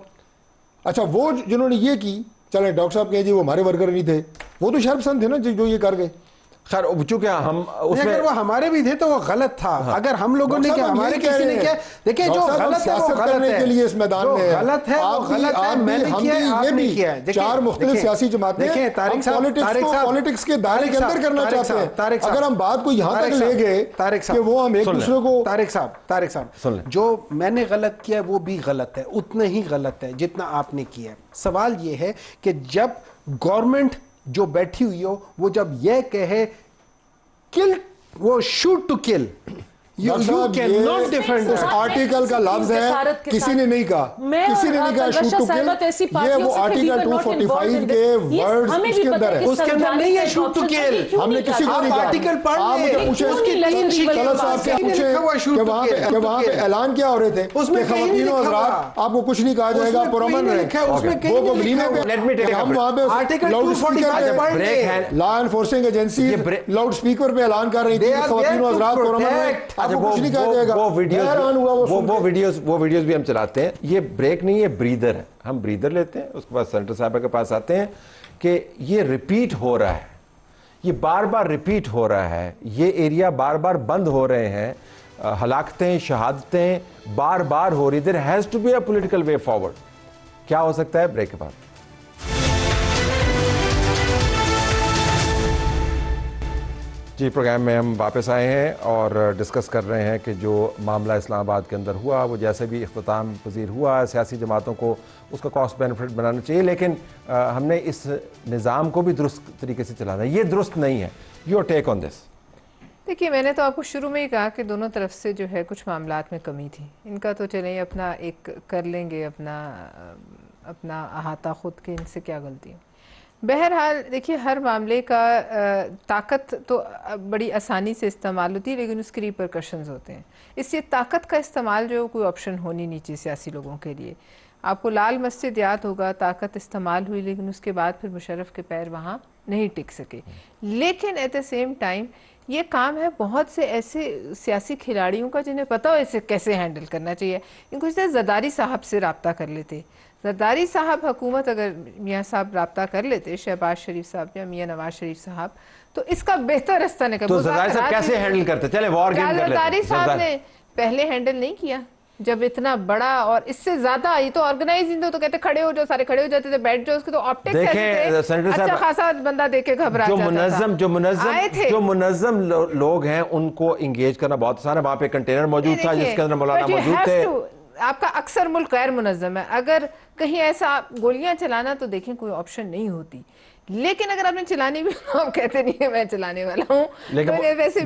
اچھا وہ جنہوں نے یہ کی، چلیں ڈاکٹر صاحب کہیں جی وہ ہمارے ورکر نہیں تھے، وہ تو شرپسند تھے نا جو یہ کر گئے. خیر چونکہ ہم اس میں اگر وہ ہمارے بھی تھے تو وہ غلط تھا. اگر ہم لوگوں نے کیا، ہمارے کسی نے کیا، دیکھیں جو غلط ہے وہ غلط ہے. کے لیے اس میدان میں غلط ہے وہ غلط ہے. میں نے کیا ہے، آپ نے کیا ہے. 4 مختلف سیاسی جماعتیں دیکھیں طارق صاحب پالیٹکس کے دائرے کے اندر کرنا چاہتے ہیں. اگر ہم بات کو یہاں تک لے گئے کہ وہ ہم ایک دوسرے کو. طارق صاحب جو میں نے غلط کیا وہ بھی غلط ہے، اتنا ہی غلط ہے جتنا آپ نے کیا ہے. سوال یہ ہے کہ جب گورنمنٹ جو بیٹھی ہوئی ہو وہ جب یہ کہے kill, وہ shoot to kill, you cannot defend اس آرٹیکل کا لفظ ہے، کسی نے نہیں کہا، کسی نے نہیں کہا shoot to kill. یہ وہ آرٹیکل 245 کے ورڈز اس کے اندر ہے، اس کے اندر نہیں ہے shoot to kill. ہم نے کسی کو نہیں کہا. آرٹیکل پڑھ آپ مجھے پوچھیں اس کی 3 طلعت صاحب سے پوچھیں کہ وہاں پہ اعلان کیا ہو رہے تھے کہ خواتین و حضرات آپ کو کچھ نہیں کہا جائے گا، پرامن رہیں. وہ مبینہ پہ ہم وہاں پہ لاؤڈ اسپیکر پہ law enforcing agency loud speaker پہ اعلان کر رہی تھی خواتین و حضرات پرامن رہیں. آپ کو کچھ نہیں کہا جائے گا. وہ ویڈیوز بھی ہم چلاتے ہیں. یہ بریک نہیں ہے، بریدر ہے. ہم بریدر لیتے ہیں، اس کے بعد سینٹر صاحبہ کے پاس آتے ہیں کہ یہ ریپیٹ ہو رہا ہے، یہ بار بار ریپیٹ ہو رہا ہے، یہ ایریا بار بار بند ہو رہے ہیں، ہلاکتیں شہادتیں بار بار ہو رہی. There has to be a political way forward. کیا ہو سکتا ہے؟ بریک کے بعد. جی پروگرام میں ہم واپس آئے ہیں اور ڈسکس کر رہے ہیں کہ جو معاملہ اسلام آباد کے اندر ہوا وہ جیسے بھی اختتام پذیر ہوا، سیاسی جماعتوں کو اس کا کاسٹ بینیفٹ بنانا چاہیے، لیکن ہم نے اس نظام کو بھی درست طریقے سے چلانا ہے. یہ درست نہیں ہے. یور ٹیک آن دس. دیکھیے میں نے تو آپ کو شروع میں ہی کہا کہ دونوں طرف سے جو ہے کچھ معاملات میں کمی تھی. ان کا تو چلیں اپنا ایک کر لیں گے، اپنا احاطہ خود کے، ان سے کیا غلطی. بہرحال دیکھیے ہر معاملے کا طاقت تو بڑی آسانی سے استعمال ہوتی ہے لیکن اس کے ریپرکشنز ہوتے ہیں. اس لیے طاقت کا استعمال جو کوئی آپشن ہونی نہیں چاہیے سیاسی لوگوں کے لیے. آپ کو لال مسجد یاد ہوگا، طاقت استعمال ہوئی لیکن اس کے بعد پھر مشرف کے پیر وہاں نہیں ٹک سکے. لیکن ایٹ دا سیم ٹائم یہ کام ہے بہت سے ایسے سیاسی کھلاڑیوں کا جنہیں پتہ ہو اسے کیسے ہینڈل کرنا چاہیے. ان کو زرداری صاحب سے رابطہ کر لیتے. زرداری صاحب حکومت اگر میاں صاحب رابطہ کر لیتے، شہباز شریف صاحب یا میاں نواز شریف صاحب، تو اس کا بہتر رستہ نکل. تو زرداری صاحب کیسے ہینڈل کرتے؟ چلے وار گیم کر لیتے. زرداری صاحب نے پہلے ہینڈل نہیں کیا جب اتنا بڑا اور اس سے زیادہ آئی تو آرگنائزنگ تو کہتے کھڑے ہو جو، سارے کھڑے ہو جاتے تھے، بیٹھ جو. اس کے تو آپٹکس ایسے تھے، اچھا خاصا بندہ دیکھ کے گھبرا جاتا تھا. جو منظم لوگ ہیں ان کو انگیج کرنا بہت آسان ہے. وہاں پہ کنٹینر موجود تھا جس کے اندر مولانا موجود تھے. آپ کا اکثر ملک غیر منظم ہے، اگر کہیں ایسا گولیاں چلانا تو دیکھیں کوئی آپشن نہیں ہوتی. لیکن اگر آپ نے چلانی بھی آپ کہتے نہیں ہے میں چلانے والا ہوں، لیکن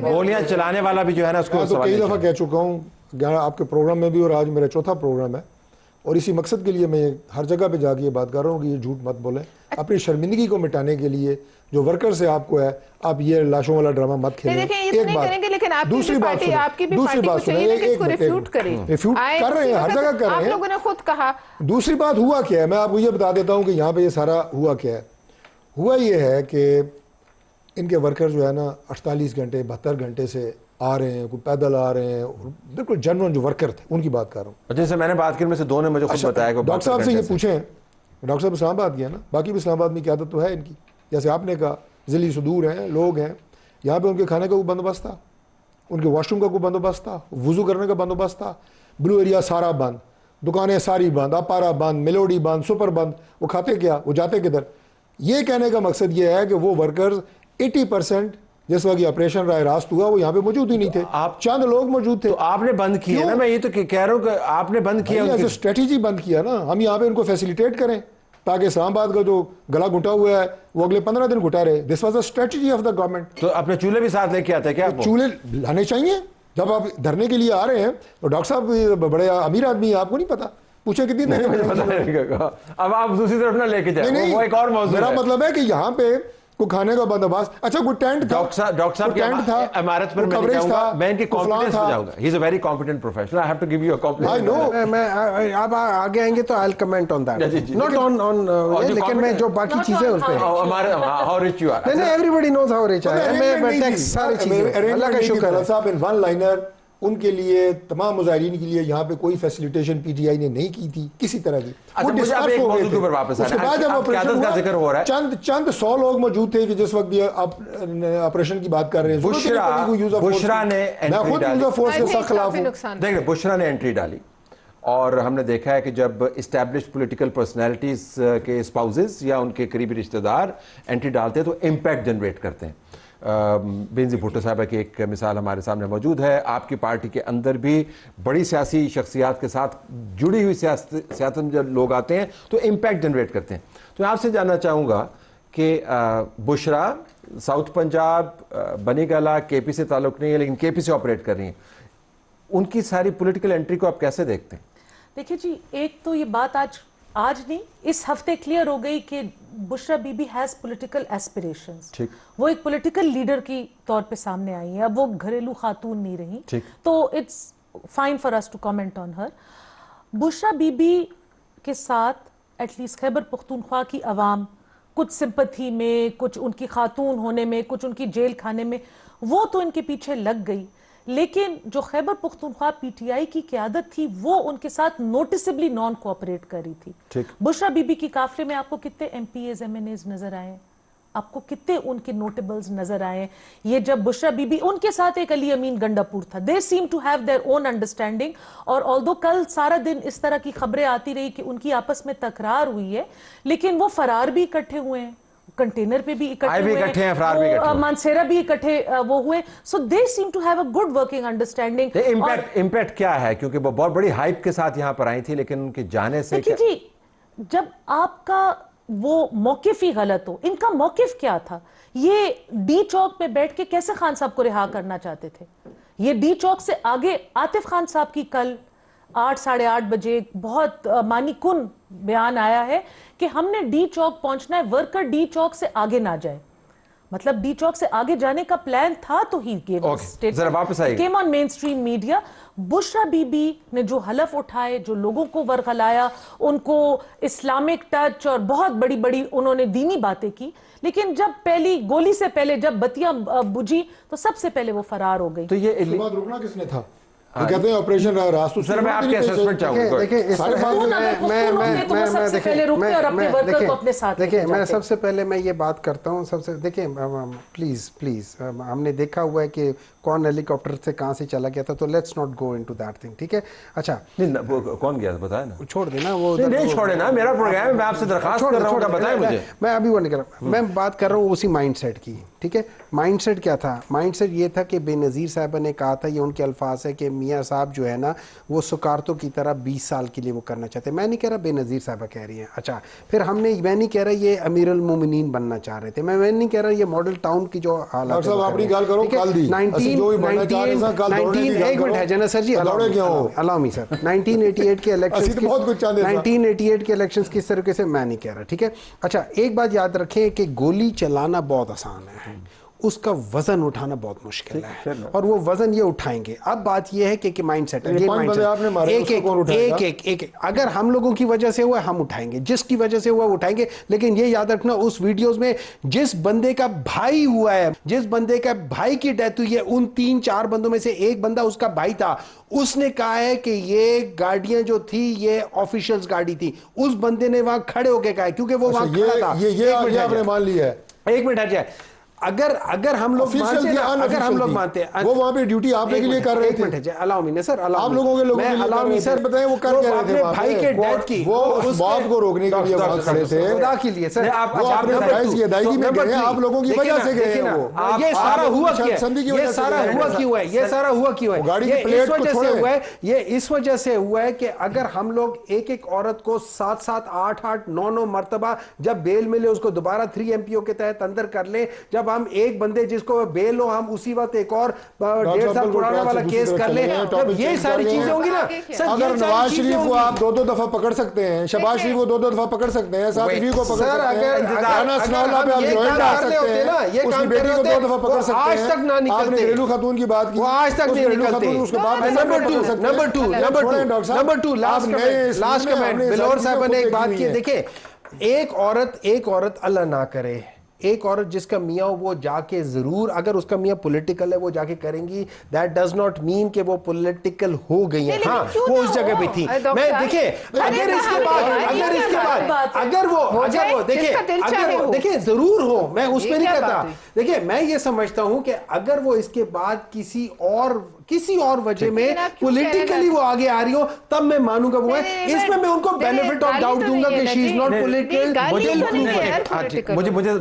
گولیاں چلانے والا بھی جو ہے نا اس کو کئی دفعہ کہہ چکا ہوں آپ کے پروگرام میں بھی، اور آج میرا 4تھا پروگرام ہے اور اسی مقصد کے لیے میں ہر جگہ پہ جا کے یہ بات کر رہا ہوں کہ یہ جھوٹ مت بولیں. اپنی شرمندگی کو مٹانے کے لیے جو ورکر سے آپ کو ہے, آپ یہ لاشوں والا ڈرامہ مت کھیلیں. ایک بات, دوسری بات سنیں, ریفیوٹ کر رہے ہیں, ہر جگہ کر رہے ہیں. آپ لوگوں نے خود کہا. دوسری بات ہوا کیا ہے, میں آپ کو یہ بتا دیتا ہوں کہ یہاں پہ یہ سارا ہوا کیا ہے. ہوا یہ ہے کہ ان کے ورکر جو ہے نا 48 گھنٹے 72 گھنٹے سے آ رہے ہیں, کوئی پیدل آ رہے ہیں, بالکل جنرل جو ورکر تھے ان کی بات کر رہا ہوں. جیسے میں نے بات کی, میں سے دو نے مجھے خود بتایا کہ ڈاکٹر صاحب سے یہ پوچھیں, ڈاکٹر صاحب اسلام آباد گیا نا, باقی بھی اسلام آباد میں قیادت تو ہے ان کی, جیسے آپ نے کہا ذلی صدور ہیں لوگ ہیں, یہاں پہ ان کے کھانے کا کوئی بندوبست تھا, ان کے واش روم کا کوئی بندوبست تھا, وضو کرنے کا بندوبست تھا. بلو ایریا سارا بند, دکانیں ساری بند, اپارا بند, میلوڈی بند, سپر بند. وہ کھاتے کیا, وہ جاتے کدھر؟ یہ کہنے کا مقصد یہ ہے کہ وہ ورکرز 80% جس وقت یہ آپریشن راہ راست ہوا وہ یہاں پہ موجود ہی نہیں تھے, آپ چند لوگ موجود تھے. تو آپ نے بند کیا نا, میں یہ تو کہہ رہا ہوں کہ آپ نے بند کیا, اسٹریٹجی بند کیا نا. ہم یہاں پہ ان کو فیسیلیٹیٹ کریں تاکہ اسلام آباد کا جو گلا گھٹا ہوا ہے وہ اگلے 15 دن گھٹا رہے. This was a strategy of the government. تو اپنے چولہے بھی ساتھ لے کے آتے کیا؟ چولہے لانے چاہیے جب آپ دھرنے کے لیے آ رہے ہیں. تو ڈاکٹر صاحب بڑے امیر آدمی ہیں, آپ کو نہیں پتا, پوچھے کتنی دیر. اب آپ دوسری طرف نہ لے کے جائیں, وہ ایک اور موضوع ہے. میرا مطلب ہے کہ یہاں پہ کو کھانے کا بندوبست, اچھا کوئی ٹینٹ تھا, ڈاکٹر صاحب کی عمارت پر میں نہیں جاؤں گا, میں ان کی کانفیڈنس پہ جاؤں گا. He is a very competent professional, I have to give you a compliment. میں اب آگے آئیں گے تو I will comment on that, not on, لیکن میں جو باقی چیزیں اس پہ, ہاؤ ریچ یو آر, نہیں everybody knows how rich I am, میں ٹیکس ساری چیزیں اللہ کا شکر ہے. صاحب ان ون لائنر ان کے لیے, تمام مظاہرین کے لیے یہاں پہ کوئی فیسیلیٹیشن پی ٹی آئی نے نہیں کی تھی کسی طرح کی. مجھے اب ایک موضوع کے اوپر واپس آنا ہے, قیادت کا ذکر ہو رہا ہے. چند 100 لوگ موجود تھے کہ جس وقت یہ آپریشن کی بات کر رہے ہیں. بشرا نے دیکھیں بشرا نے انٹری ڈالی, اور ہم نے دیکھا ہے کہ جب اسٹیبلشڈ پولیٹیکل پرسنالٹیز کے اسپاؤزز یا ان کے قریبی رشتہ دار انٹری ڈالتے ہیں تو امپیکٹ جنریٹ کرتے ہیں. بینظیر بھٹو صاحبہ کی ایک مثال ہمارے سامنے موجود ہے. آپ کی پارٹی کے اندر بھی بڑی سیاسی شخصیات کے ساتھ جڑی ہوئی سیاست میں جب لوگ آتے ہیں تو امپیکٹ جنریٹ کرتے ہیں. تو میں آپ سے جاننا چاہوں گا کہ بشرا ساؤتھ پنجاب, بنی گالا, کے پی سے تعلق نہیں ہے لیکن کے پی سے آپریٹ کر رہی ہیں, ان کی ساری پولیٹیکل انٹری کو آپ کیسے دیکھتے ہیں؟ دیکھیں جی, ایک تو یہ بات آج نہیں اس ہفتے کلیئر ہو گئی کہ Bushra Bibi has political aspirations. وہ ایک پولیٹیکل لیڈر کی طور پہ سامنے آئی ہیں, اب وہ گھریلو خاتون نہیں رہی, تو it's fine for us to comment on her. Bushra be be کے ساتھ ایٹ لیسٹ خیبر پختونخوا کی عوام کچھ سمپتھی میں, کچھ ان کی خاتون ہونے میں, کچھ ان کی جیل کھانے میں, وہ تو ان کے پیچھے لگ گئی. لیکن جو Khyber Pakhtunkhwa P T I کی قیادت تھی وہ ان کے ساتھ نوٹسبلی نان کوآپریٹ کر رہی تھی. بشرا بی بی کی قافلے میں آپ کو کتنے MPAs MNAs نظر آئے, آپ کو کتنے ان کے نوٹیبلز نظر آئے. یہ جب بشرا بی بی, ان کے ساتھ ایک علی امین گنڈاپور تھا, they seem to have their own understanding. اور although کل سارا دن اس طرح کی خبریں آتی رہی کہ ان کی آپس میں تکرار ہوئی ہے, لیکن وہ فرار بھی اکٹھے ہوئے ہیں, کنٹینر پہ بھی اکٹھے ہوئے, مانسیرا بھی اکٹھے وہ ہوئے. So they seem to have a good working understanding. Impact کیا ہے, کیونکہ وہ بہت بڑی ہائپ کے ساتھ یہاں پر آئی تھی, لیکن ان کے جانے سے دیکھیں جی, جب آپ کا وہ موقف ہی غلط ہو, ان کا موقف کیا تھا, یہ ڈی چوک پہ بیٹھ کے کیسے خان صاحب کو رہا کرنا چاہتے تھے. یہ ڈی چوک سے آگے عاطف خان صاحب کی کل 8-8:30 بجے بہت معنی کن بیان آیا ہے کہ ہم نے ڈی چوک پہنچنا ہے, ورکر ڈی چوک سے آگے نہ جائے. مطلب ڈی چوک سے آگے جانے کا پلان تھا, تو he came on mainstream media. Bushra Bibi نے جو حلف اٹھائے, جو لوگوں کو ورغلایا, ان کو اسلامک ٹچ اور بہت بڑی بڑی انہوں نے دینی باتیں کی, لیکن جب پہلی گولی سے پہلے جب بتیاں بجھی تو سب سے پہلے وہ فرار ہو گئی. تو یہ رکنا کس نے تھا, کہتے ہیں آپریشن راستو. سر میں آپ کے اسسمنٹ چاہوں گا. دیکھیں میں سب سے پہلے میں یہ بات کرتا ہوں, سب سے دیکھیں پلیز ہم نے دیکھا ہوا ہے کہ کون ہیلی کاپٹر سے کہاں سے چلا گیا تھا, تو let's not go into that thing, ٹھیک ہے. اچھا کون گیا بتائیں نا, چھوڑ دینا وہ, نہیں چھوڑے نا, میرا پروگرام ہے, میں آپ سے درخواست کر رہا ہوں, بتائیں مجھے. میں ابھی وہ نہیں کر رہا, میں بات کر رہا ہوں اسی مائنڈ سیٹ کی, ٹھیک ہے. مائنڈ سیٹ کیا تھا, مائنڈ سیٹ یہ تھا کہ بے نظیر صاحبہ نے کہا تھا, یہ ان کے الفاظ ہے کہ میاں صاحب جو ہے نا وہ سکارتوں کی طرح 20 سال کے لیے وہ کرنا چاہتے ہیں. میں نہیں کہہ رہا بے نظیر صاحبہ کہہ رہی ہیں. اچھا پھر میں نہیں کہہ رہا یہ امیر المومنین بننا چاہ رہے تھے, میں نہیں کہہ رہا یہ ماڈل ٹاؤن کی جو حالات صاحب اپنی گال کرو کل دی 1988 ایک منٹ ہے جنا سر جی, علامی سر 1988 کے الیکشنز کس طریقے سے میں نہیں کہہ رہا, ٹھیک ہے. اچھا ایک بات یاد رکھیں کہ گولی چلانا بہت آسان ہے, اس کا وزن اٹھانا بہت مشکل ہے, اور وہ وزن یہ اٹھائیں گے. اب بات یہ ہے کہ مائنڈ سیٹ ایک اگر ہم لوگوں کی وجہ سے ہوا ہم اٹھائیں گے, جس کی وجہ سے ہوا اٹھائیں گے. لیکن یہ یاد رکھنا اس ویڈیوز میں جس بندے کا بھائی ہوا ہے, جس بندے کا بھائی کی ڈیتھ ہوئی ہے, ان 3-4 بندوں میں سے ایک بندہ اس کا بھائی تھا. اس نے کہا ہے کہ یہ گاڑیاں جو تھی یہ آفیشلز گاڑی تھی. اس بندے نے وہاں کھڑے ہو کے کہا ہے کیونکہ وہ وہاں کھڑا تھا. یہ آپ نے مان لیا ہے. ایک منٹ ہٹ جائے. اگر ہم لوگ مانتے ہیں وہ وہاں پہ ڈیوٹی آپ کے لیے کر رہے تھے. آپ لوگوں کے سر بتائیں وہ کر کے رہے تھے بھائی کے ڈیتھ کی, وہ اس موب کو روکنے کے لیے وہاں کھڑے تھے. خدا کے لیے سر وہ اپنے فرائض کی ادائیگی میں گئے, آپ لوگوں کی وجہ سے گئے ہیں. وہ یہ سارا ہوا کیوں ہے, یہ سارا ہوا کیوں ہے, گاڑی کی پلیٹ کو چھوڑے. یہ اس وجہ سے ہوا ہے کہ اگر ہم لوگ ایک عورت کو 7-7 8-8 9 مرتبہ جب بیل ملے اس کو دوبارہ 3 MPO کے تحت اندر کر لیں, جب ہم ایک بندے جس کو بیل ہو ہم اسی وقت ایک اور 1.5 سال پرانا والا کیس کر لیں, جب یہ ساری چیزیں ہوں گی نا. اگر نواز شریف کو آپ 2 دفعہ پکڑ سکتے ہیں, شہباز شریف کو 2 دفعہ پکڑ سکتے ہیں, سعد رفیع کو پکڑ سکتے ہیں, رانا ثناءاللہ پہ آپ جوائنٹ ڈال سکتے ہیں, اس کی بیٹی کو 2 دفعہ پکڑ سکتے ہیں. آپ نے گھریلو خاتون کی بات کی, وہ آج تک نہیں نکلتے. نمبر 2 لاسٹ کمنٹ بلور صاحب نے ایک بات کی. دیکھیں ایک عورت اللہ نہ کرے, ایک عورت جس کا میاں وہ جا کے ضرور, اگر اس کا میاں پولیٹیکل ہے وہ جا کے کریں گی, دیٹ ڈز ناٹ مین کہ وہ پولیٹیکل ہو گئی ہیں. ہاں وہ اس جگہ پہ تھی. میں دیکھیں اگر وہ دیکھیں ضرور ہو, میں اس میں نہیں کہتا. دیکھیں میں یہ سمجھتا ہوں کہ اگر وہ اس کے بعد کسی اور وجہ میں پولیٹیکلی وہ آگے آ رہی ہو تب میں مانوں گا وہ ہے. اس میں ان کو بینیفٹ آف ڈاؤٹ دوں گا کہ شی از ناٹ پولیٹیکل.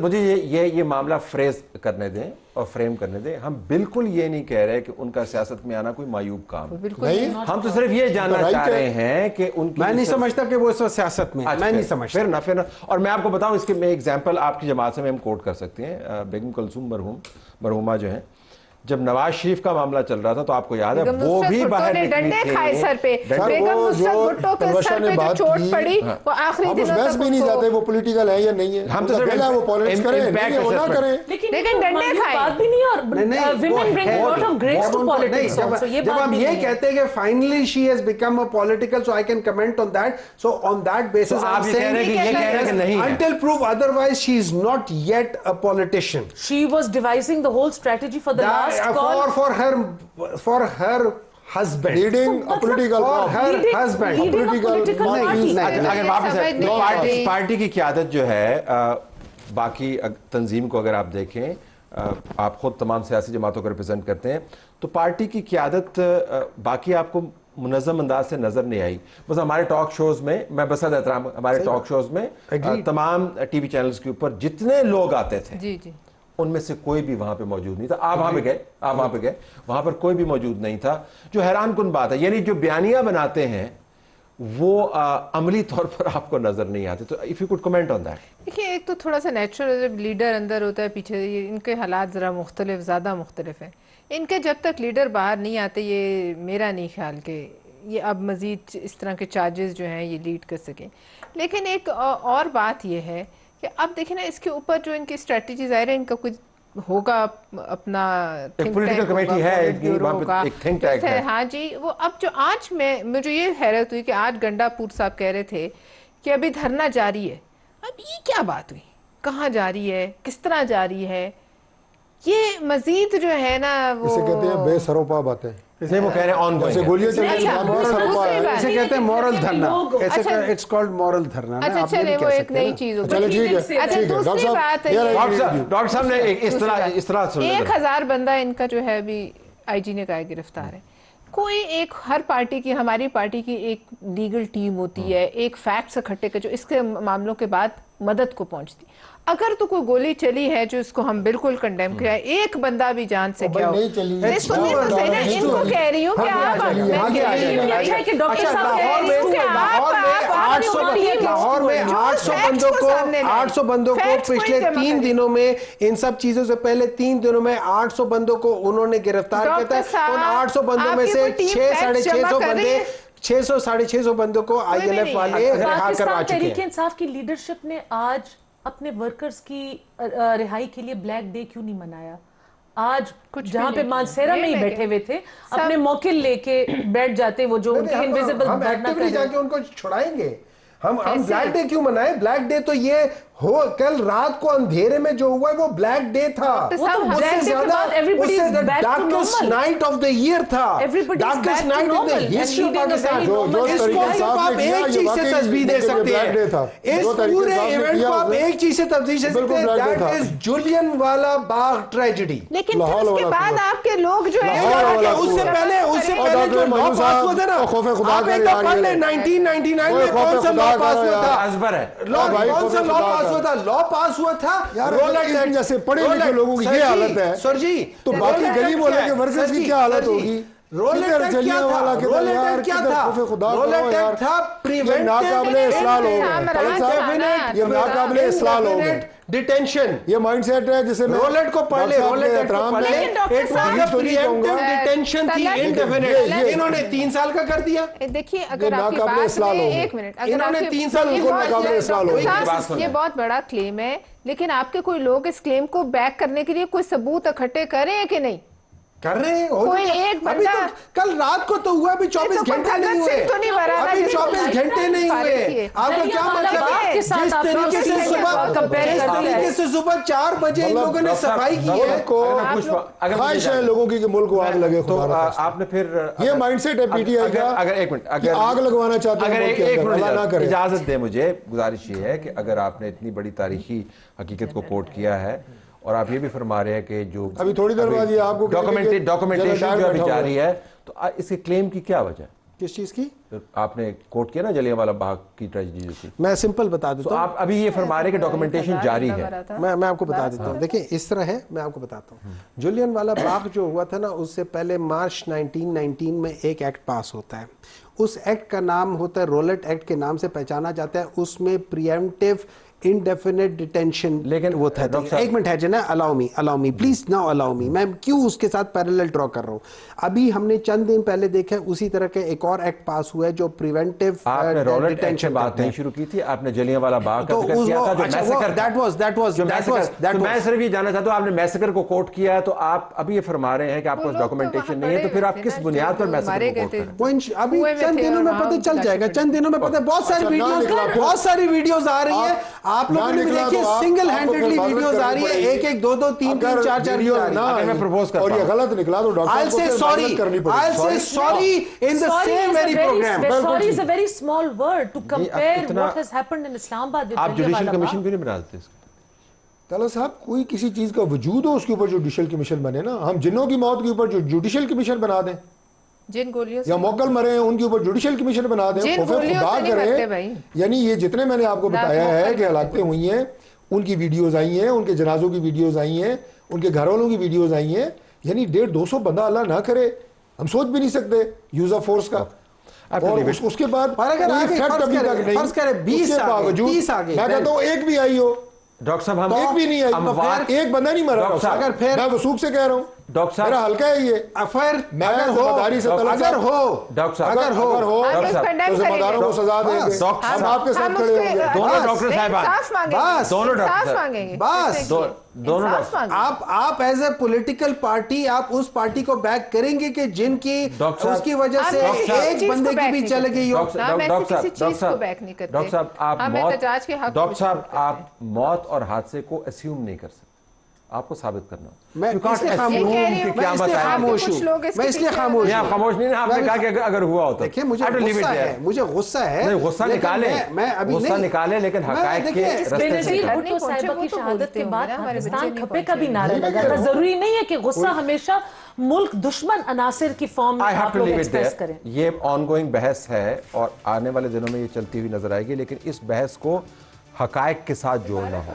مجھے یہ معاملہ فریز کرنے دیں اور فریم کرنے دیں. ہم بالکل یہ نہیں کہہ رہے کہ ان کا سیاست میں آنا کوئی معیوب کام ہے, ہم تو صرف یہ جاننا چاہ رہے ہیں کہ ان کی, میں نہیں سمجھتا کہ وہ اس وقت سیاست میں, میں نہیں سمجھتا. پھر نہ اور میں آپ کو بتاؤں اس کے میں ایگزامپل آپ کی جماعت سے میں ہم کوٹ کر سکتے ہیں. بیگم کلثوم مرحومہ جو ہیں, جب نواز شریف کا معاملہ چل رہا تھا تو آپ کو یاد ہے وہ بھی باہر ڈنڈے کھائے سر پہ, بیگم نصرت بھٹو کے سر پہ جو چوٹ پڑی وہ آخری دنوں تک بحث بھی نہیں جاتے وہ پولیٹیکل ہے یا نہیں ہے, ہم تو صرف وہ پالیٹکس کریں وہ نہ کریں. لیکن ڈنڈے کھائے بات بھی نہیں, اور women bring a lot of grace to politics also. جب ہم یہ کہتے ہیں کہ finally she has become a political, so I can comment on that. So on that basis I'm saying until proof otherwise she is not yet a politician. She was devising the whole strategy for the last call for her husband, leading a political husband. اگر واپس party کی قیادت جو ہے, باقی تنظیم کو اگر آپ دیکھیں, آپ خود تمام سیاسی جماعتوں کو ریپرزینٹ کرتے ہیں, تو پارٹی کی قیادت باقی آپ کو منظم انداز سے نظر نہیں آئی. بس ہمارے ٹاک شوز میں, میں بسد احترام ہمارے ٹاک شوز میں تمام ٹی وی چینلز کے اوپر جتنے لوگ آتے تھے ان میں سے کوئی بھی وہاں پہ موجود نہیں تھا. آپ وہاں پہ گئے, وہاں پر کوئی بھی موجود نہیں تھا, جو حیران کن بات ہے. یعنی جو بیانیاں بناتے ہیں وہ عملی طور پر آپ کو نظر نہیں آتے. تو if you could comment on that. دیکھیے ایک تو تھوڑا سا نیچرل جب لیڈر اندر ہوتا ہے پیچھے, ان کے حالات ذرا زیادہ مختلف ہیں. ان کے جب تک لیڈر باہر نہیں آتے, یہ میرا نہیں خیال کہ یہ اب مزید اس طرح کے چارجز جو ہیں یہ لیڈ کر سکیں. لیکن ایک اور بات یہ ہے کہ اب دیکھیں نا اس کے اوپر جو ان کی اسٹریٹجی ظاہر ہے, ان کا کچھ ہوگا اپنا پولیٹیکل کمیٹی ہے, ایک تھنک ٹینک ہے. ہاں جی, وہ اب جو آج مجھے یہ حیرت ہوئی کہ آج گنڈا پور صاحب کہہ رہے تھے کہ ابھی دھرنا جاری ہے. اب یہ کیا بات ہوئی, کہاں جاری ہے, کس طرح جاری ہے, یہ مزید جو ہے نا وہ اسے کہتے ہیں بے سروپا باتیں. نہیں وہ کہہ رہے ہیں آن گوئنگ ہے, گولیاں چل رہی ہیں بے سروپا ہے, اسے کہتے ہیں moral dharna. It's called moral dharna. اچھا چلے وہ ایک نئی چیز ہو چلے ٹھیک ہے. اچھا دوسری بات ہے, ڈاکٹر صاحب نے اس طرح 1000 بندہ ان کا جو ہے ابھی آئی جی نے کہا گرفتار ہے. کوئی ایک ہر پارٹی کی, ہماری پارٹی کی ایک لیگل ٹیم ہوتی ہے, ایک فیکٹس اکٹھے کر جو اس کے معاملوں کے بعد مدد کو پہنچتی. اگر تو کوئی گولی چلی ہے جو اس کو ہم بالکل کنڈیم کیا ہے, ایک بندہ بھی جان سے کیا ہو, نہیں چلی. سنیے تو صحیح نا, ان کو کہہ رہی ہوں کہ آپ اچھا ہے کہ ڈاکٹر صاحب لاہور میں 800 بندوں کو پچھلے 3 دنوں میں, ان سب چیزوں سے پہلے 3 دنوں میں 800 بندوں کو انہوں نے گرفتار کیا تھا. ان 800 بندوں میں سے 600-650 بندوں کو آئی ایل ایف والے رہا کروا پاکستان چکے تحریک ہیں. انصاف کی لیڈرشپ نے آج اپنے ورکرز کی رہائی کے لیے بلیک ڈے کیوں نہیں منایا؟ آج جہاں پہ مانسیرا میں ہی بیٹھے ہوئے تھے, اپنے موکل لے کے بیٹھ جاتے وہ جو ان کے انویزیبل ہم ایکٹیولی جا کے ان کو چھڑائیں گے. ہم بلیک ڈے کیوں منائیں؟ بلیک ڈے تو یہ ہو, کل رات کو اندھیرے میں جو ہوا ہے وہ بلیک ڈے تھا, اس سے زیادہ darkest night of the year تھا, darkest night of the history of Pakistan. اس کو آپ ایک چیز سے تشبیہ دے سکتے ہیں, اس پورے ایونٹ کو آپ ایک چیز سے تشبیہ دے سکتے ہیں, دیٹ از جولین والا باغ ٹریجڈی. لیکن اس کے بعد آپ کے لوگ جو ہے اس سے پہلے جو لا پاس ہوا تھا نا, آپ ایک دفعہ پڑھ لیں 1999 میں کون سا لا پاس ہوا تھا, ازبر ہے کون سا لا پاس ہوا تھا, لا پاس ہوا تھا رولٹ ایکٹ. جیسے پڑھے لکھے لوگوں کی یہ حالت ہے سر جی, تو باقی گلی محلے کے ورکرز کی کیا حالت ہوگی؟ رولٹ ایکٹ کیا تھا, رولٹ ایکٹ کیا تھا, رولٹ ایکٹ تھا پریونٹیو ناقابل اصلاح لوگ, یہ ناقابل اصلاح لوگ ہیں. ڈیٹینشن, یہ مائنڈ سیٹ ہے جسے رولٹ کو پڑھ لے, رولٹ ایکٹ کو پڑھ لے, پریونٹیو ڈیٹینشن تھی انڈیفینٹ, انہوں نے 3 سال کا کر دیا. دیکھیے اگر آپ کی بات میں ایک منٹ, انہوں نے 3 سال یہ بہت بڑا کلیم ہے, لیکن آپ کے کوئی لوگ اس کلیم کو بیک کرنے کے لیے کوئی ثبوت اکٹھے کریں کہ نہیں کر رہے ہیں؟ کوئی ایک ابھی بندہ تو کل رات کو تو ہوا, ابھی 24 گھنٹے نہیں ہوئے, ابھی 24 گھنٹے نہیں ہوئے. آپ کا کیا مطلب ہے؟ جس طریقے سے صبح 4 بجے ان لوگوں نے صفائی کی ہے, خواہش ہے لوگوں کی کہ ملک کو آگ لگے. تو آپ نے پھر یہ مائنڈ سیٹ ہے پی ٹی آئی کا, اگر ایک منٹ, اگر آگ لگوانا چاہتے ہیں اجازت دے, مجھے گزارش یہ ہے کہ اگر آپ نے اتنی بڑی تاریخی حقیقت کو کوٹ کیا ہے اور آپ یہ بھی فرما رہے ہیں کہ جو ابھی تھوڑی دیر بعد یہ آپ کو ڈاکومنٹیشن جو ابھی جاری ہے, تو اس کے کلیم کی کیا وجہ ہے؟ کس چیز کی آپ نے کوٹ کیا نا جلیاں والا باغ کی ٹریجڈی جو تھی, میں سمپل بتا دیتا تو آپ ابھی یہ فرما رہے ہیں کہ ڈاکومنٹیشن جاری ہے. میں آپ کو بتا دیتا ہوں. دیکھیں اس طرح ہے, میں آپ کو بتاتا ہوں. جولین والا باغ جو ہوا تھا نا, اس سے پہلے مارچ 1919 میں ایک ایکٹ پاس ہوتا ہے. اس ایکٹ کا نام ہوتا ہے رولٹ ایکٹ کے نام سے پہچانا جاتا ہے. اس میں پریمپٹیو انڈیفینٹ ڈیٹینشن لیکن وہ تھا. ایک منٹ ہے جنا, الاؤ می پلیز ناؤ الاؤ می, میں کیوں اس کے ساتھ پیرالل ڈرا کر رہا ہوں. ابھی ہم نے چند دن پہلے دیکھا اسی طرح کے ایک اور ایکٹ پاس ہوا ہے جو پریونٹیو آپ نے رولٹ ایکٹ سے بات نہیں شروع کی تھی, آپ نے جلیاں والا باغ کا ذکر کیا تھا جو میسیکر, میں صرف یہ جاننا چاہتا ہوں آپ نے میسیکر کو کوٹ کیا ہے, تو آپ ابھی یہ فرما رہے ہیں کہ آپ کو ڈاکومنٹیشن نہیں ہے, تو پھر آپ کس بنیاد پر میسیکر کو کوٹ کر رہے ہیں؟ ابھی چند دنوں میں پتہ چل جائے گا, چند دنوں میں پتہ, بہت ساری ویڈیوز آ رہی ہیں, آپ لوگوں نے بھی دیکھی سنگل ہینڈڈلی ویڈیوز آ رہی ہے, 1 2 3 4 ویڈیو آ رہی ہے. اگر میں پرپوز کرتا ہوں اور یہ غلط نکلا تو ڈاکٹر کو معذرت کرنی پڑے. I'll say sorry in the same very program. Sorry is a very small word to compare what has happened in Islamabad with آپ جوڈیشل کمیشن کیوں نہیں بنا دیتے اس کا؟ طلعت صاحب, کوئی کسی چیز کا وجود ہو اس کے اوپر جوڈیشل کمیشن بنے نا. ہم جنوں کی موت کے اوپر جو جوڈیشل کمیشن بنا دیں, جن گولیوں یا موکل مرے ہیں ان کے اوپر جوڈیشل کمیشن بنا دیں, خوف خدا کریں. یعنی یہ جتنے میں نے آپ کو بتایا ہے کہ ہلاکتیں ہوئی ہیں, ان کی ویڈیوز آئی ہیں, ان کے جنازوں کی ویڈیوز آئی ہیں, ان کے گھر والوں کی ویڈیوز آئی ہیں. یعنی 150-200 بندہ اللہ نہ کرے, ہم سوچ بھی نہیں سکتے یوز آف فورس کا. اور اس کے بعد فرض کرے 20 آگے, میں کہتا ہوں ایک بھی آئی ہو, ڈاکٹر صاحب ہم ایک بھی نہیں آئی, ایک بندہ نہیں مرا. اگر پھر میں وثوق سے کہہ رہا ہوں, ڈاکٹر صاحب میرا حلقہ ہے یہ, پھر اگر ہو ڈاکٹر صاحب تو ذمہ داروں کو سزا دیں گے, ہم آپ کے ساتھ کھڑے ہوں گے. دونوں ڈاکٹر صاحبان, دونوں ڈاکٹر, بس دونوں ڈاکٹر, آپ ایز اے پولیٹیکل پارٹی آپ اس پارٹی کو بیک کریں گے کہ جن کی اس کی وجہ سے ایک بندے کی بھی چل گئی ہو. ڈاکٹر صاحب آپ موت اور حادثے کو اسیوم نہیں کر سکتے, آپ کو ثابت کرنا. میں اس لیے خاموش ہوں, میں اس لیے خاموش ہوں. خاموش نہیں, آپ نے کہا کہ اگر ہوا ہوتا. دیکھیں مجھے غصہ ہے, غصہ نکالیں, غصہ نکالیں, لیکن حقائق کے راستے سے بھٹو صاحبہ کی شہادت کے بعد پاکستان کھپے کا بھی نعرہ لگا تھا. ضروری نہیں ہے کہ غصہ ہمیشہ ملک دشمن عناصر کی فارم میں آپ لوگ ایکسپریس کریں. یہ آن گوئنگ بحث ہے اور آنے والے دنوں میں یہ چلتی ہوئی نظر آئے گی, لیکن اس بحث کو حقائق کے ساتھ جوڑنا ہو,